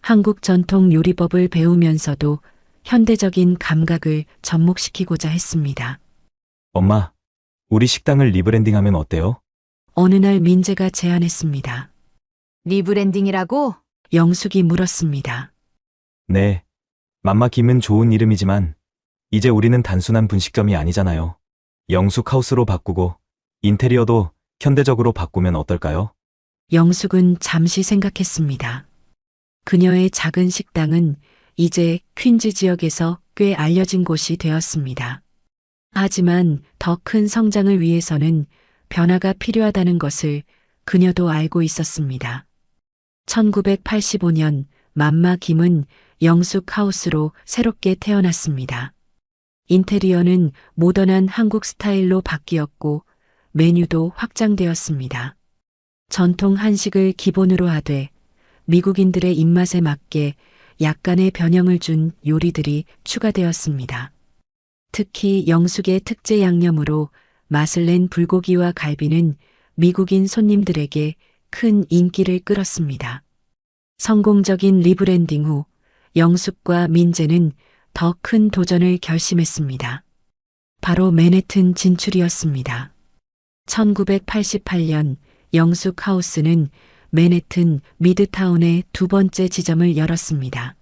한국 전통 요리법을 배우면서도 현대적인 감각을 접목시키고자 했습니다. 엄마, 우리 식당을 리브랜딩하면 어때요? 어느 날 민재가 제안했습니다. 리브랜딩이라고? 영숙이 물었습니다. 네. 맘마 김은 좋은 이름이지만 이제 우리는 단순한 분식점이 아니잖아요. 영숙 하우스로 바꾸고 인테리어도 현대적으로 바꾸면 어떨까요? 영숙은 잠시 생각했습니다. 그녀의 작은 식당은 이제 퀸즈 지역에서 꽤 알려진 곳이 되었습니다. 하지만 더 큰 성장을 위해서는 변화가 필요하다는 것을 그녀도 알고 있었습니다. 1985년 맘마 김은 영숙 하우스로 새롭게 태어났습니다. 인테리어는 모던한 한국 스타일로 바뀌었고 메뉴도 확장되었습니다. 전통 한식을 기본으로 하되 미국인들의 입맛에 맞게 약간의 변형을 준 요리들이 추가되었습니다. 특히 영숙의 특제 양념으로 맛을 낸 불고기와 갈비는 미국인 손님들에게 큰 인기를 끌었습니다. 성공적인 리브랜딩 후 영숙과 민재는 더 큰 도전을 결심했습니다. 바로 맨해튼 진출이었습니다. 1988년 영숙 하우스는 맨해튼 미드타운의 두 번째 지점을 열었습니다.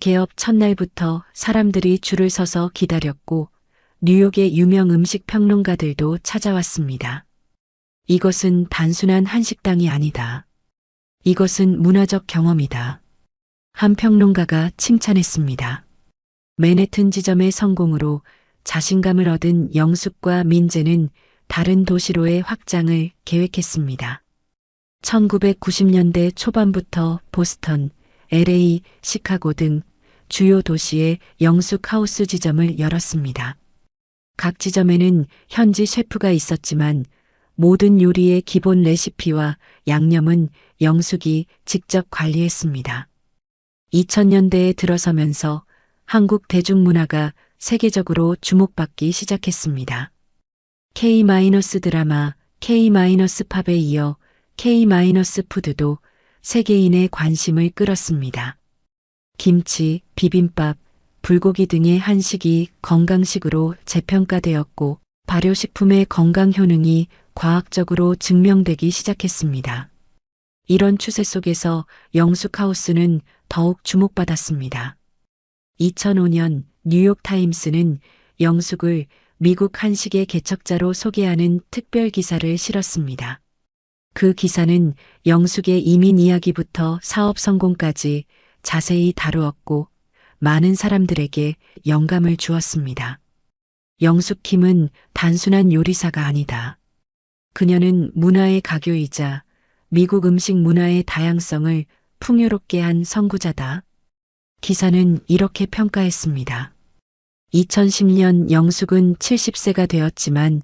개업 첫날부터 사람들이 줄을 서서 기다렸고 뉴욕의 유명 음식 평론가들도 찾아왔습니다. 이것은 단순한 한식당이 아니다. 이것은 문화적 경험이다. 한 평론가가 칭찬했습니다. 맨해튼 지점의 성공으로 자신감을 얻은 영숙과 민재는 다른 도시로의 확장을 계획했습니다. 1990년대 초반부터 보스턴, LA, 시카고 등 주요 도시에 영숙 하우스 지점을 열었습니다. 각 지점에는 현지 셰프가 있었지만 모든 요리의 기본 레시피와 양념은 영숙이 직접 관리했습니다. 2000년대에 들어서면서 한국 대중문화가 세계적으로 주목받기 시작했습니다. K-드라마, K-팝에 이어 K-푸드도 세계인의 관심을 끌었습니다. 김치, 비빔밥, 불고기 등의 한식이 건강식으로 재평가되었고 발효식품의 건강 효능이 과학적으로 증명되기 시작했습니다. 이런 추세 속에서 영숙하우스는 더욱 주목받았습니다. 2005년 뉴욕타임스는 영숙을 미국 한식의 개척자로 소개하는 특별 기사를 실었습니다. 그 기사는 영숙의 이민 이야기부터 사업 성공까지 자세히 다루었고 많은 사람들에게 영감을 주었습니다. 영숙 김은 단순한 요리사가 아니다. 그녀는 문화의 가교이자 미국 음식 문화의 다양성을 풍요롭게 한 선구자다. 기사는 이렇게 평가했습니다. 2010년 영숙은 70세가 되었지만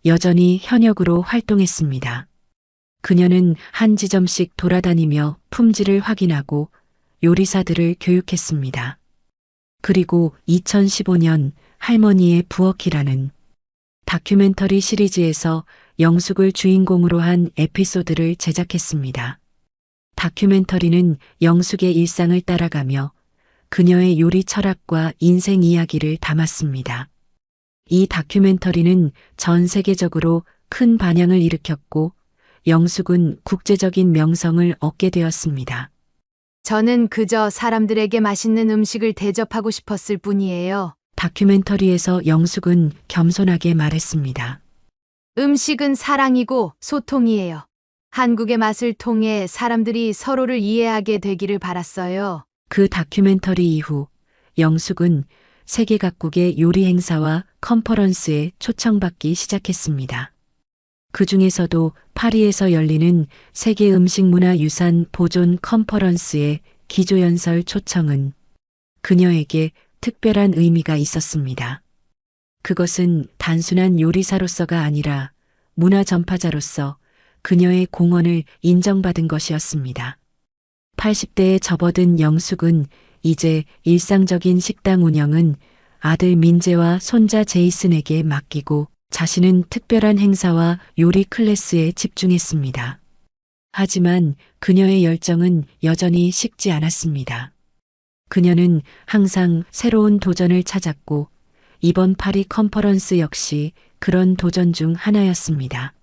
여전히 현역으로 활동했습니다. 그녀는 한 지점씩 돌아다니며 품질을 확인하고 요리사들을 교육했습니다. 그리고 2015년 할머니의 부엌이라는 다큐멘터리 시리즈에서 영숙을 주인공으로 한 에피소드를 제작했습니다. 다큐멘터리는 영숙의 일상을 따라가며 그녀의 요리 철학과 인생 이야기를 담았습니다. 이 다큐멘터리는 전 세계적으로 큰 반향을 일으켰고 영숙은 국제적인 명성을 얻게 되었습니다. 저는 그저 사람들에게 맛있는 음식을 대접하고 싶었을 뿐이에요. 다큐멘터리에서 영숙은 겸손하게 말했습니다. 음식은 사랑이고 소통이에요. 한국의 맛을 통해 사람들이 서로를 이해하게 되기를 바랐어요. 그 다큐멘터리 이후 영숙은 세계 각국의 요리 행사와 컨퍼런스에 초청받기 시작했습니다. 그 중에서도 파리에서 열리는 세계 음식문화유산 보존 컨퍼런스의 기조연설 초청은 그녀에게 특별한 의미가 있었습니다. 그것은 단순한 요리사로서가 아니라 문화 전파자로서 그녀의 공헌을 인정받은 것이었습니다. 80대에 접어든 영숙은 이제 일상적인 식당 운영은 아들 민재와 손자 제이슨에게 맡기고 자신은 특별한 행사와 요리 클래스에 집중했습니다. 하지만 그녀의 열정은 여전히 식지 않았습니다. 그녀는 항상 새로운 도전을 찾았고 이번 파리 컨퍼런스 역시 그런 도전 중 하나였습니다.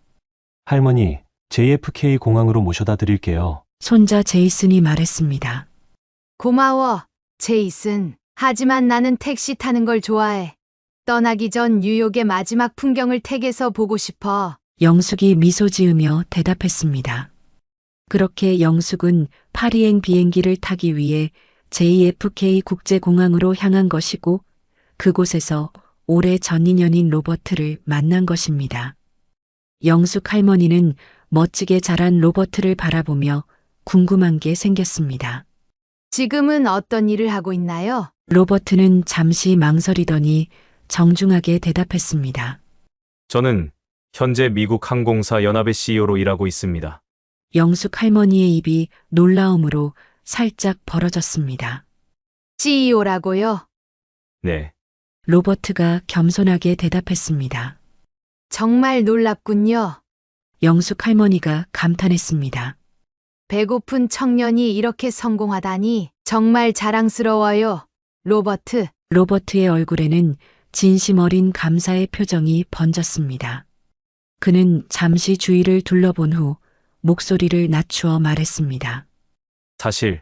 할머니, JFK 공항으로 모셔다 드릴게요. 손자 제이슨이 말했습니다. 고마워, 제이슨. 하지만 나는 택시 타는 걸 좋아해. 떠나기 전 뉴욕의 마지막 풍경을 택에서 보고 싶어. 영숙이 미소 지으며 대답했습니다. 그렇게 영숙은 파리행 비행기를 타기 위해 JFK 국제공항으로 향한 것이고 그곳에서 오래 전 인연인 로버트를 만난 것입니다. 영숙 할머니는 멋지게 자란 로버트를 바라보며 궁금한 게 생겼습니다. 지금은 어떤 일을 하고 있나요? 로버트는 잠시 망설이더니 정중하게 대답했습니다. 저는 현재 미국 항공사 연합의 CEO로 일하고 있습니다. 영숙 할머니의 입이 놀라움으로 살짝 벌어졌습니다. CEO라고요? 네, 로버트가 겸손하게 대답했습니다. 정말 놀랍군요. 영숙 할머니가 감탄했습니다. 배고픈 청년이 이렇게 성공하다니 정말 자랑스러워요. 로버트. 로버트의 얼굴에는 진심 어린 감사의 표정이 번졌습니다. 그는 잠시 주위를 둘러본 후 목소리를 낮추어 말했습니다. 사실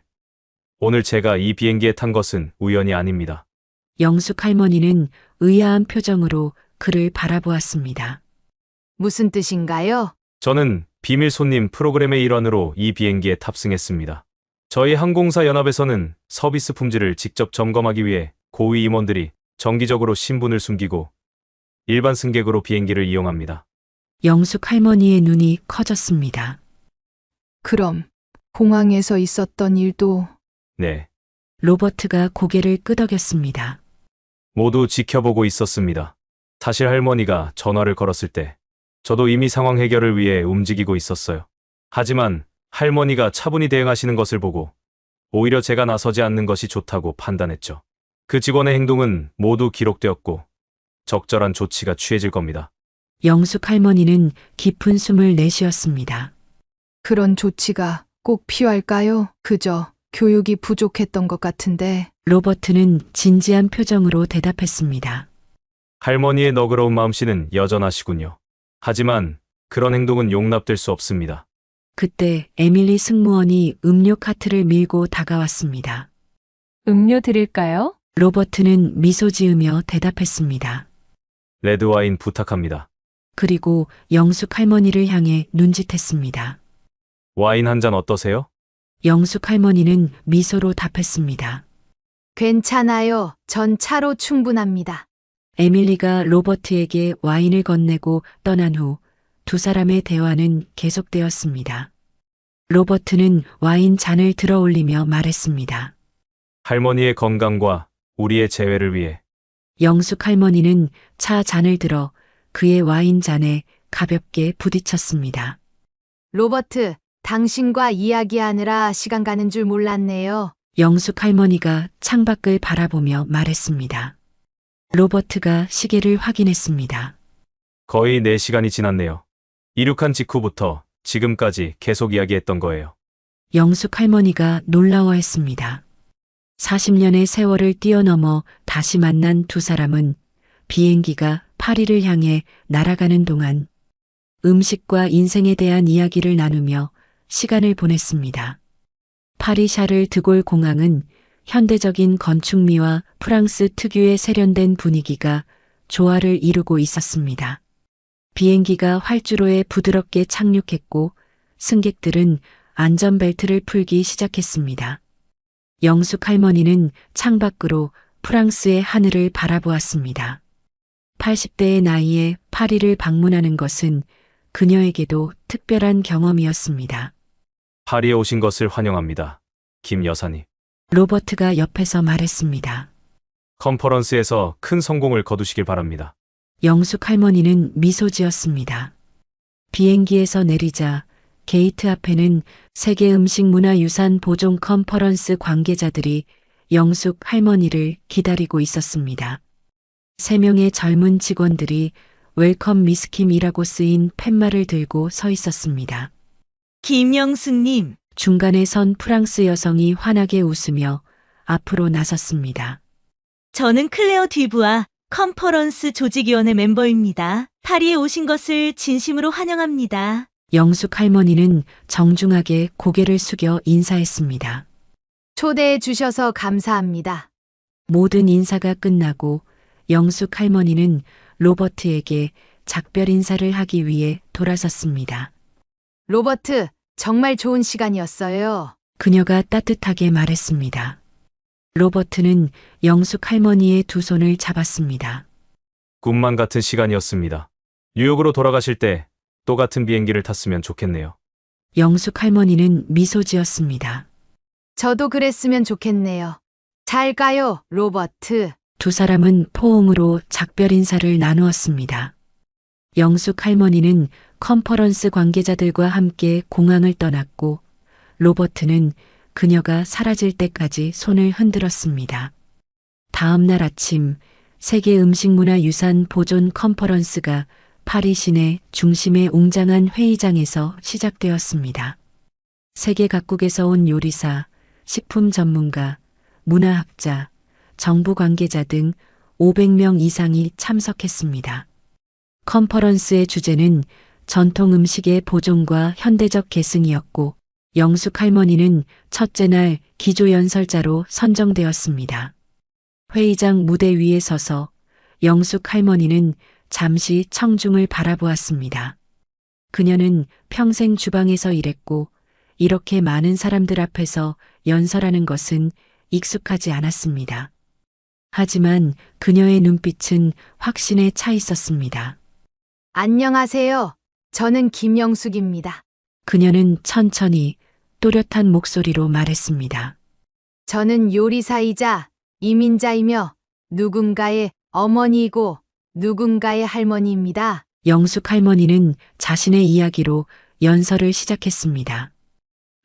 오늘 제가 이 비행기에 탄 것은 우연이 아닙니다. 영숙 할머니는 의아한 표정으로 그를 바라보았습니다. 무슨 뜻인가요? 저는 비밀 손님 프로그램의 일환으로 이 비행기에 탑승했습니다. 저희 항공사 연합에서는 서비스 품질을 직접 점검하기 위해 고위 임원들이 정기적으로 신분을 숨기고 일반 승객으로 비행기를 이용합니다. 영숙 할머니의 눈이 커졌습니다. 그럼 공항에서 있었던 일도 네, 로버트가 고개를 끄덕였습니다. 모두 지켜보고 있었습니다. 사실 할머니가 전화를 걸었을 때 저도 이미 상황 해결을 위해 움직이고 있었어요. 하지만 할머니가 차분히 대응하시는 것을 보고 오히려 제가 나서지 않는 것이 좋다고 판단했죠. 그 직원의 행동은 모두 기록되었고 적절한 조치가 취해질 겁니다. 영숙 할머니는 깊은 숨을 내쉬었습니다. 그런 조치가 꼭 필요할까요? 그저 교육이 부족했던 것 같은데. 로버트는 진지한 표정으로 대답했습니다. 할머니의 너그러운 마음씨는 여전하시군요. 하지만 그런 행동은 용납될 수 없습니다. 그때 에밀리 승무원이 음료 카트를 밀고 다가왔습니다. 음료 드릴까요? 로버트는 미소 지으며 대답했습니다. 레드와인 부탁합니다. 그리고 영숙 할머니를 향해 눈짓했습니다. 와인 한 잔 어떠세요? 영숙 할머니는 미소로 답했습니다. 괜찮아요. 전 차로 충분합니다. 에밀리가 로버트에게 와인을 건네고 떠난 후 두 사람의 대화는 계속되었습니다. 로버트는 와인 잔을 들어 올리며 말했습니다. 할머니의 건강과 우리의 재회를 위해. 영숙 할머니는 차 잔을 들어 그의 와인 잔에 가볍게 부딪혔습니다. 로버트, 당신과 이야기하느라 시간 가는 줄 몰랐네요. 영숙 할머니가 창밖을 바라보며 말했습니다. 로버트가 시계를 확인했습니다. 거의 4시간이 지났네요. 이륙한 직후부터 지금까지 계속 이야기했던 거예요. 영숙 할머니가 놀라워했습니다. 40년의 세월을 뛰어넘어 다시 만난 두 사람은 비행기가 파리를 향해 날아가는 동안 음식과 인생에 대한 이야기를 나누며 시간을 보냈습니다. 파리 샤를 드골 공항은 현대적인 건축미와 프랑스 특유의 세련된 분위기가 조화를 이루고 있었습니다. 비행기가 활주로에 부드럽게 착륙했고 승객들은 안전벨트를 풀기 시작했습니다. 영숙 할머니는 창밖으로 프랑스의 하늘을 바라보았습니다. 80대의 나이에 파리를 방문하는 것은 그녀에게도 특별한 경험이었습니다. 파리에 오신 것을 환영합니다. 김 여사님. 로버트가 옆에서 말했습니다. 컨퍼런스에서 큰 성공을 거두시길 바랍니다. 영숙 할머니는 미소 지었습니다. 비행기에서 내리자 게이트 앞에는 세계 음식문화유산 보존 컨퍼런스 관계자들이 영숙 할머니를 기다리고 있었습니다. 3명의 젊은 직원들이 웰컴 미스킴이라고 쓰인 팻말을 들고 서 있었습니다. 김영숙님, 중간에 선 프랑스 여성이 환하게 웃으며 앞으로 나섰습니다. 저는 클레어 듀부아 컨퍼런스 조직위원회 멤버입니다. 파리에 오신 것을 진심으로 환영합니다. 영숙 할머니는 정중하게 고개를 숙여 인사했습니다. 초대해 주셔서 감사합니다. 모든 인사가 끝나고 영숙 할머니는 로버트에게 작별 인사를 하기 위해 돌아섰습니다. 로버트, 정말 좋은 시간이었어요. 그녀가 따뜻하게 말했습니다. 로버트는 영숙 할머니의 두 손을 잡았습니다. 꿈만 같은 시간이었습니다. 뉴욕으로 돌아가실 때 또 같은 비행기를 탔으면 좋겠네요. 영숙 할머니는 미소 지었습니다. 저도 그랬으면 좋겠네요. 잘 가요, 로버트. 두 사람은 포옹으로 작별 인사를 나누었습니다. 영숙 할머니는 컨퍼런스 관계자들과 함께 공항을 떠났고 로버트는 그녀가 사라질 때까지 손을 흔들었습니다. 다음 날 아침 세계 음식문화유산 보존 컨퍼런스가 파리 시내 중심의 웅장한 회의장에서 시작되었습니다. 세계 각국에서 온 요리사, 식품 전문가, 문화학자, 정부 관계자 등 500명 이상이 참석했습니다. 컨퍼런스의 주제는 전통 음식의 보존과 현대적 계승이었고 영숙 할머니는 첫째 날 기조연설자로 선정되었습니다. 회의장 무대 위에 서서 영숙 할머니는 잠시 청중을 바라보았습니다. 그녀는 평생 주방에서 일했고 이렇게 많은 사람들 앞에서 연설하는 것은 익숙하지 않았습니다. 하지만 그녀의 눈빛은 확신에 차 있었습니다. 안녕하세요. 저는 김영숙입니다. 그녀는 천천히 또렷한 목소리로 말했습니다. 저는 요리사이자 이민자이며 누군가의 어머니이고 누군가의 할머니입니다. 영숙 할머니는 자신의 이야기로 연설을 시작했습니다.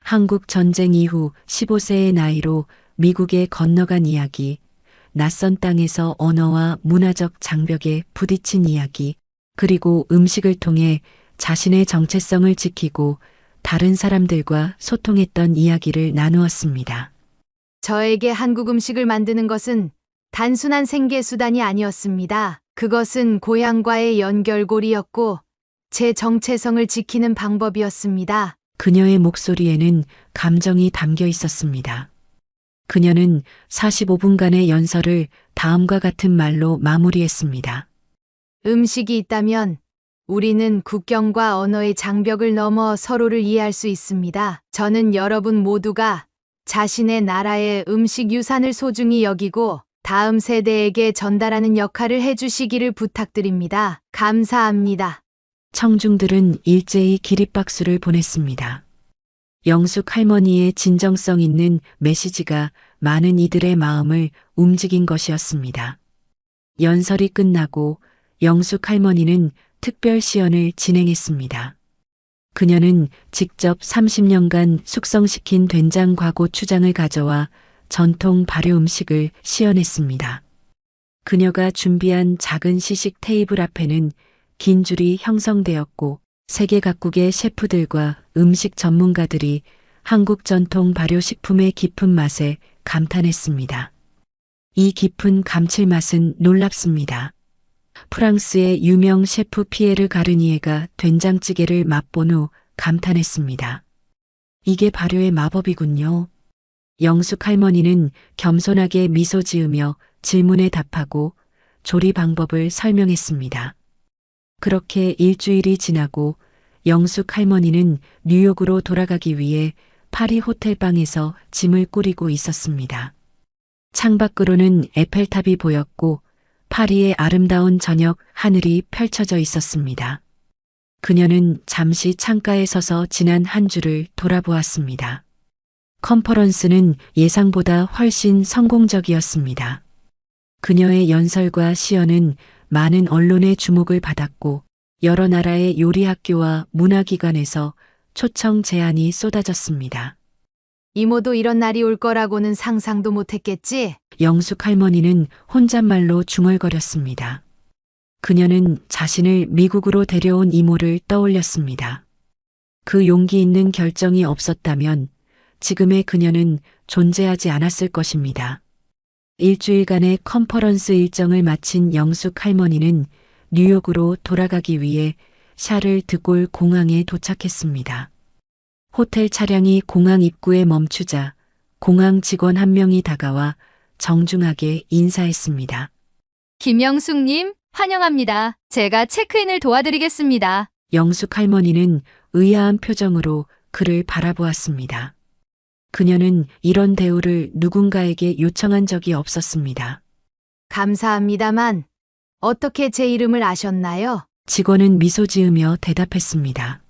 한국 전쟁 이후 15세의 나이로 미국에 건너간 이야기, 낯선 땅에서 언어와 문화적 장벽에 부딪힌 이야기, 그리고 음식을 통해 자신의 정체성을 지키고 다른 사람들과 소통했던 이야기를 나누었습니다. 저에게 한국 음식을 만드는 것은 단순한 생계수단이 아니었습니다. 그것은 고향과의 연결고리였고 제 정체성을 지키는 방법이었습니다. 그녀의 목소리에는 감정이 담겨 있었습니다. 그녀는 45분간의 연설을 다음과 같은 말로 마무리했습니다. 음식이 있다면 우리는 국경과 언어의 장벽을 넘어 서로를 이해할 수 있습니다. 저는 여러분 모두가 자신의 나라의 음식 유산을 소중히 여기고 다음 세대에게 전달하는 역할을 해주시기를 부탁드립니다. 감사합니다. 청중들은 일제히 기립박수를 보냈습니다. 영숙 할머니의 진정성 있는 메시지가 많은 이들의 마음을 움직인 것이었습니다. 연설이 끝나고 영숙 할머니는 특별 시연을 진행했습니다. 그녀는 직접 30년간 숙성시킨 된장과 고추장을 가져와 전통 발효 음식을 시연했습니다. 그녀가 준비한 작은 시식 테이블 앞에는 긴 줄이 형성되었고 세계 각국의 셰프들과 음식 전문가들이 한국 전통 발효식품의 깊은 맛에 감탄했습니다. 이 깊은 감칠맛은 놀랍습니다. 프랑스의 유명 셰프 피에르 가르니에가 된장찌개를 맛본 후 감탄했습니다. 이게 발효의 마법이군요. 영숙 할머니는 겸손하게 미소 지으며 질문에 답하고 조리 방법을 설명했습니다. 그렇게 일주일이 지나고 영숙 할머니는 뉴욕으로 돌아가기 위해 파리 호텔방에서 짐을 꾸리고 있었습니다. 창밖으로는 에펠탑이 보였고 파리의 아름다운 저녁 하늘이 펼쳐져 있었습니다. 그녀는 잠시 창가에 서서 지난 한 주를 돌아보았습니다. 컨퍼런스는 예상보다 훨씬 성공적이었습니다. 그녀의 연설과 시연은 많은 언론의 주목을 받았고 여러 나라의 요리학교와 문화기관에서 초청 제안이 쏟아졌습니다. 이모도 이런 날이 올 거라고는 상상도 못했겠지? 영숙 할머니는 혼잣말로 중얼거렸습니다. 그녀는 자신을 미국으로 데려온 이모를 떠올렸습니다. 그 용기 있는 결정이 없었다면 지금의 그녀는 존재하지 않았을 것입니다. 일주일간의 컨퍼런스 일정을 마친 영숙 할머니는 뉴욕으로 돌아가기 위해 샤를 드골 공항에 도착했습니다. 호텔 차량이 공항 입구에 멈추자 공항 직원 한 명이 다가와 정중하게 인사했습니다. 김영숙님, 환영합니다. 제가 체크인을 도와드리겠습니다. 영숙 할머니는 의아한 표정으로 그를 바라보았습니다. 그녀는 이런 대우를 누군가에게 요청한 적이 없었습니다. 감사합니다만 어떻게 제 이름을 아셨나요? 직원은 미소 지으며 대답했습니다.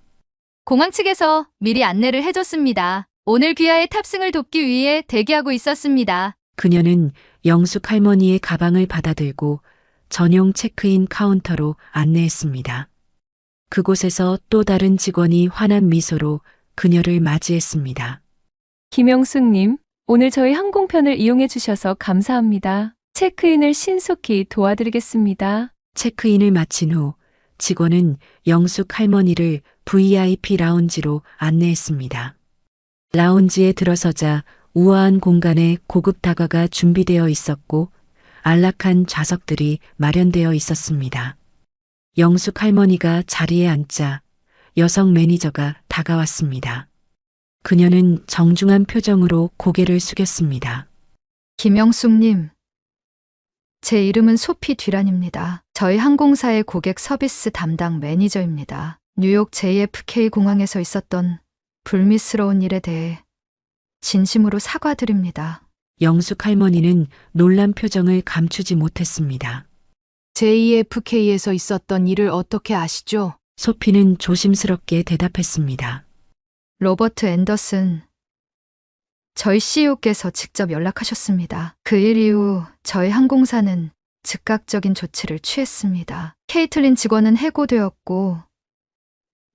공항 측에서 미리 안내를 해줬습니다. 오늘 귀하의 탑승을 돕기 위해 대기하고 있었습니다. 그녀는 영숙 할머니의 가방을 받아들고 전용 체크인 카운터로 안내했습니다. 그곳에서 또 다른 직원이 환한 미소로 그녀를 맞이했습니다. 김영숙님, 오늘 저희 항공편을 이용해 주셔서 감사합니다. 체크인을 신속히 도와드리겠습니다. 체크인을 마친 후 직원은 영숙 할머니를 VIP 라운지로 안내했습니다. 라운지에 들어서자 우아한 공간에 고급 다과가 준비되어 있었고 안락한 좌석들이 마련되어 있었습니다. 영숙 할머니가 자리에 앉자 여성 매니저가 다가왔습니다. 그녀는 정중한 표정으로 고개를 숙였습니다. 김영숙님, 제 이름은 소피 뒤란입니다. 저희 항공사의 고객 서비스 담당 매니저입니다. 뉴욕 JFK 공항에서 있었던 불미스러운 일에 대해 진심으로 사과드립니다. 영숙 할머니는 놀란 표정을 감추지 못했습니다. JFK에서 있었던 일을 어떻게 아시죠? 소피는 조심스럽게 대답했습니다. 로버트 앤더슨, 저희 CEO께서 직접 연락하셨습니다. 그 일 이후 저희 항공사는 즉각적인 조치를 취했습니다. 케이틀린 직원은 해고되었고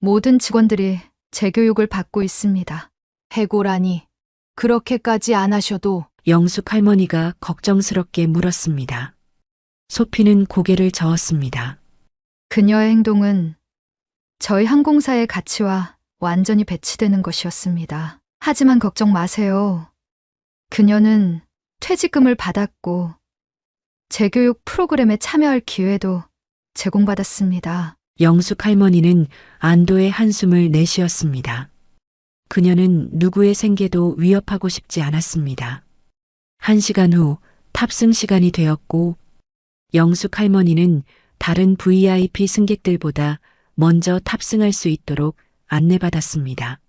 모든 직원들이 재교육을 받고 있습니다. 해고라니. 그렇게까지 안 하셔도. 영숙 할머니가 걱정스럽게 물었습니다. 소피는 고개를 저었습니다. 그녀의 행동은 저희 항공사의 가치와 완전히 배치되는 것이었습니다. 하지만 걱정 마세요. 그녀는 퇴직금을 받았고 재교육 프로그램에 참여할 기회도 제공받았습니다. 영숙 할머니는 안도의 한숨을 내쉬었습니다. 그녀는 누구의 생계도 위협하고 싶지 않았습니다. 1시간 후 탑승 시간이 되었고 영숙 할머니는 다른 VIP 승객들보다 먼저 탑승할 수 있도록 안내받았습니다.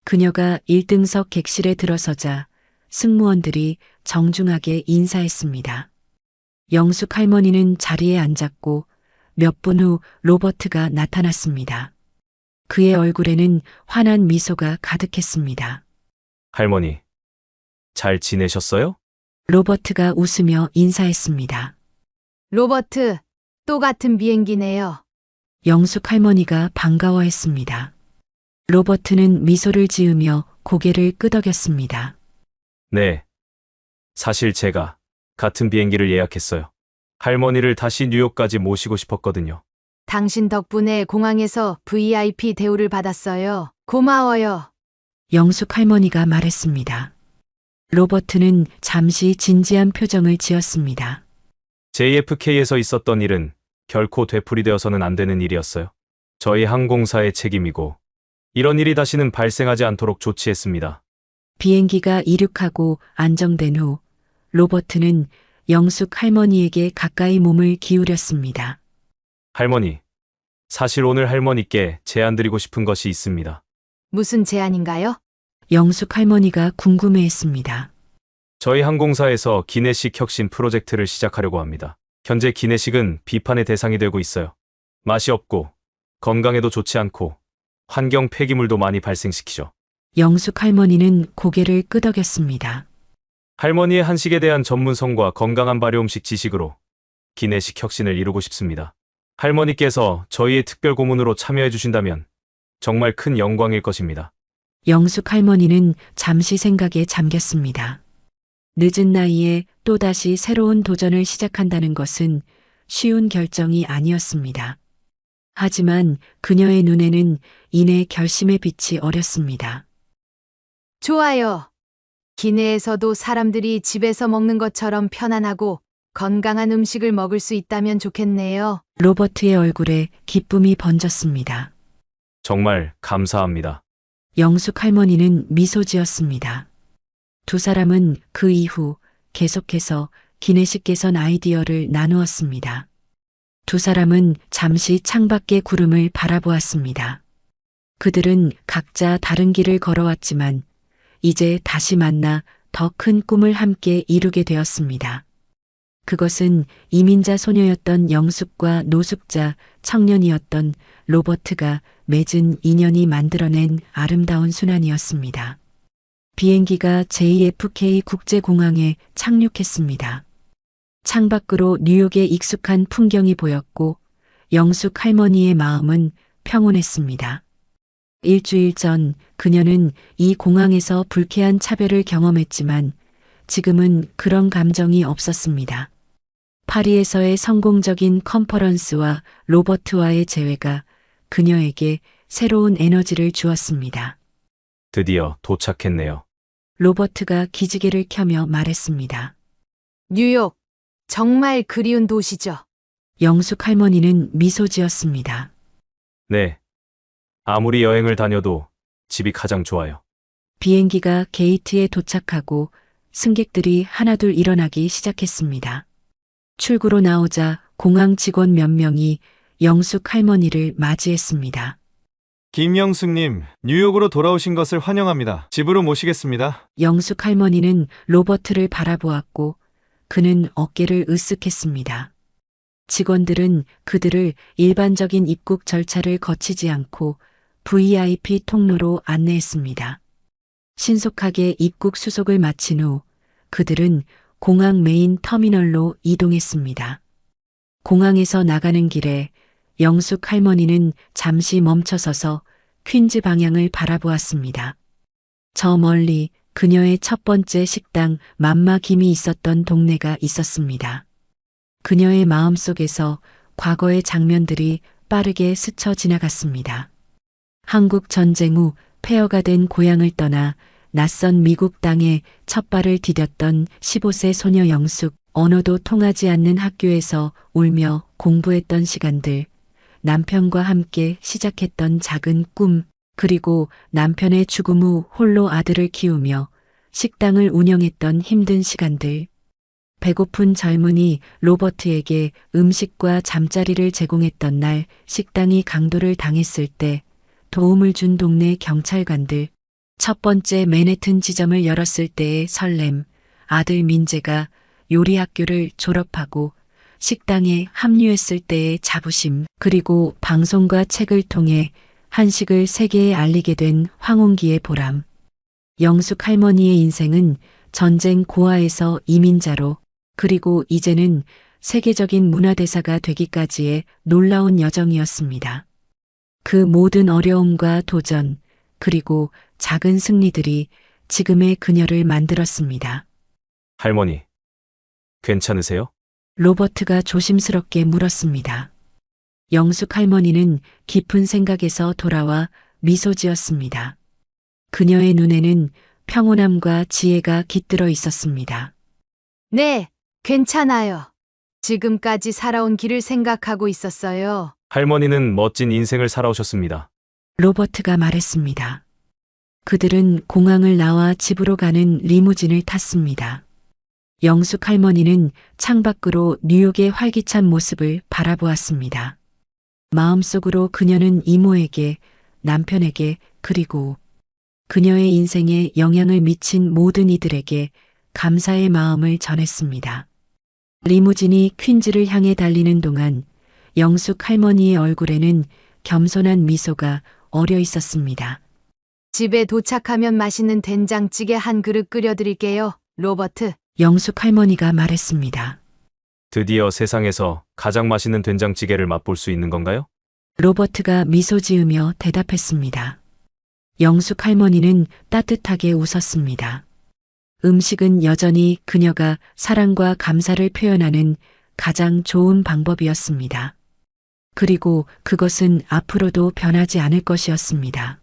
그녀가 1등석 객실에 들어서자 승무원들이 정중하게 인사했습니다. 영숙 할머니는 자리에 앉았고 몇 분 후 로버트가 나타났습니다. 그의 얼굴에는 환한 미소가 가득했습니다. 할머니, 잘 지내셨어요? 로버트가 웃으며 인사했습니다. 로버트, 또 같은 비행기네요. 영숙 할머니가 반가워했습니다. 로버트는 미소를 지으며 고개를 끄덕였습니다. 네. 사실 제가 같은 비행기를 예약했어요. 할머니를 다시 뉴욕까지 모시고 싶었거든요. 당신 덕분에 공항에서 VIP 대우를 받았어요. 고마워요. 영숙 할머니가 말했습니다. 로버트는 잠시 진지한 표정을 지었습니다. JFK에서 있었던 일은 결코 되풀이되어서는 안 되는 일이었어요. 저희 항공사의 책임이고 이런 일이 다시는 발생하지 않도록 조치했습니다. 비행기가 이륙하고 안정된 후 로버트는 영숙 할머니에게 가까이 몸을 기울였습니다. 할머니, 사실 오늘 할머니께 제안드리고 싶은 것이 있습니다. 무슨 제안인가요? 영숙 할머니가 궁금해했습니다. 저희 항공사에서 기내식 혁신 프로젝트를 시작하려고 합니다. 현재 기내식은 비판의 대상이 되고 있어요. 맛이 없고 건강에도 좋지 않고 환경 폐기물도 많이 발생시키죠. 영숙 할머니는 고개를 끄덕였습니다. 할머니의 한식에 대한 전문성과 건강한 발효 음식 지식으로 기내식 혁신을 이루고 싶습니다. 할머니께서 저희의 특별 고문으로 참여해 주신다면 정말 큰 영광일 것입니다. 영숙 할머니는 잠시 생각에 잠겼습니다. 늦은 나이에 또다시 새로운 도전을 시작한다는 것은 쉬운 결정이 아니었습니다. 하지만 그녀의 눈에는 이내 결심의 빛이 어렸습니다. 좋아요. 기내에서도 사람들이 집에서 먹는 것처럼 편안하고 건강한 음식을 먹을 수 있다면 좋겠네요. 로버트의 얼굴에 기쁨이 번졌습니다. 정말 감사합니다. 영숙 할머니는 미소 지었습니다. 두 사람은 그 이후 계속해서 기내식 개선 아이디어를 나누었습니다. 두 사람은 잠시 창밖의 구름을 바라보았습니다. 그들은 각자 다른 길을 걸어왔지만 이제 다시 만나 더 큰 꿈을 함께 이루게 되었습니다. 그것은 이민자 소녀였던 영숙과 노숙자 청년이었던 로버트가 맺은 인연이 만들어낸 아름다운 순환이었습니다. 비행기가 JFK 국제공항에 착륙했습니다. 창밖으로 뉴욕의 익숙한 풍경이 보였고 영숙 할머니의 마음은 평온했습니다. 일주일 전 그녀는 이 공항에서 불쾌한 차별을 경험했지만 지금은 그런 감정이 없었습니다. 파리에서의 성공적인 컨퍼런스와 로버트와의 재회가 그녀에게 새로운 에너지를 주었습니다. 드디어 도착했네요. 로버트가 기지개를 켜며 말했습니다. 뉴욕, 정말 그리운 도시죠. 영숙 할머니는 미소 지었습니다. 네. 아무리 여행을 다녀도 집이 가장 좋아요. 비행기가 게이트에 도착하고 승객들이 하나둘 일어나기 시작했습니다. 출구로 나오자 공항 직원 몇 명이 영숙 할머니를 맞이했습니다. 김영숙님, 뉴욕으로 돌아오신 것을 환영합니다. 집으로 모시겠습니다. 영숙 할머니는 로버트를 바라보았고 그는 어깨를 으쓱했습니다. 직원들은 그들을 일반적인 입국 절차를 거치지 않고 VIP 통로로 안내했습니다. 신속하게 입국 수속을 마친 후 그들은 공항 메인 터미널로 이동했습니다. 공항에서 나가는 길에 영숙 할머니는 잠시 멈춰서서 퀸즈 방향을 바라보았습니다. 저 멀리 그녀의 첫 번째 식당 맘마 김이 있었던 동네가 있었습니다. 그녀의 마음속에서 과거의 장면들이 빠르게 스쳐 지나갔습니다. 한국 전쟁 후 폐허가 된 고향을 떠나 낯선 미국 땅에 첫 발을 디뎠던 15세 소녀 영숙, 언어도 통하지 않는 학교에서 울며 공부했던 시간들, 남편과 함께 시작했던 작은 꿈, 그리고 남편의 죽음 후 홀로 아들을 키우며 식당을 운영했던 힘든 시간들. 배고픈 젊은이 로버트에게 음식과 잠자리를 제공했던 날, 식당이 강도를 당했을 때 도움을 준 동네 경찰관들, 첫 번째 맨해튼 지점을 열었을 때의 설렘, 아들 민재가 요리학교를 졸업하고 식당에 합류했을 때의 자부심, 그리고 방송과 책을 통해 한식을 세계에 알리게 된 황혼기의 보람. 영숙 할머니의 인생은 전쟁 고아에서 이민자로, 그리고 이제는 세계적인 문화대사가 되기까지의 놀라운 여정이었습니다. 그 모든 어려움과 도전, 그리고 작은 승리들이 지금의 그녀를 만들었습니다. 할머니, 괜찮으세요? 로버트가 조심스럽게 물었습니다. 영숙 할머니는 깊은 생각에서 돌아와 미소 지었습니다. 그녀의 눈에는 평온함과 지혜가 깃들어 있었습니다. 네, 괜찮아요. 지금까지 살아온 길을 생각하고 있었어요. 할머니는 멋진 인생을 살아오셨습니다. 로버트가 말했습니다. 그들은 공항을 나와 집으로 가는 리무진을 탔습니다. 영숙 할머니는 창밖으로 뉴욕의 활기찬 모습을 바라보았습니다. 마음속으로 그녀는 이모에게, 남편에게, 그리고 그녀의 인생에 영향을 미친 모든 이들에게 감사의 마음을 전했습니다. 리무진이 퀸즈를 향해 달리는 동안 영숙 할머니의 얼굴에는 겸손한 미소가 어려 있었습니다. 집에 도착하면 맛있는 된장찌개 한 그릇 끓여드릴게요, 로버트. 영숙 할머니가 말했습니다. 드디어 세상에서 가장 맛있는 된장찌개를 맛볼 수 있는 건가요? 로버트가 미소 지으며 대답했습니다. 영숙 할머니는 따뜻하게 웃었습니다. 음식은 여전히 그녀가 사랑과 감사를 표현하는 가장 좋은 방법이었습니다. 그리고 그것은 앞으로도 변하지 않을 것이었습니다.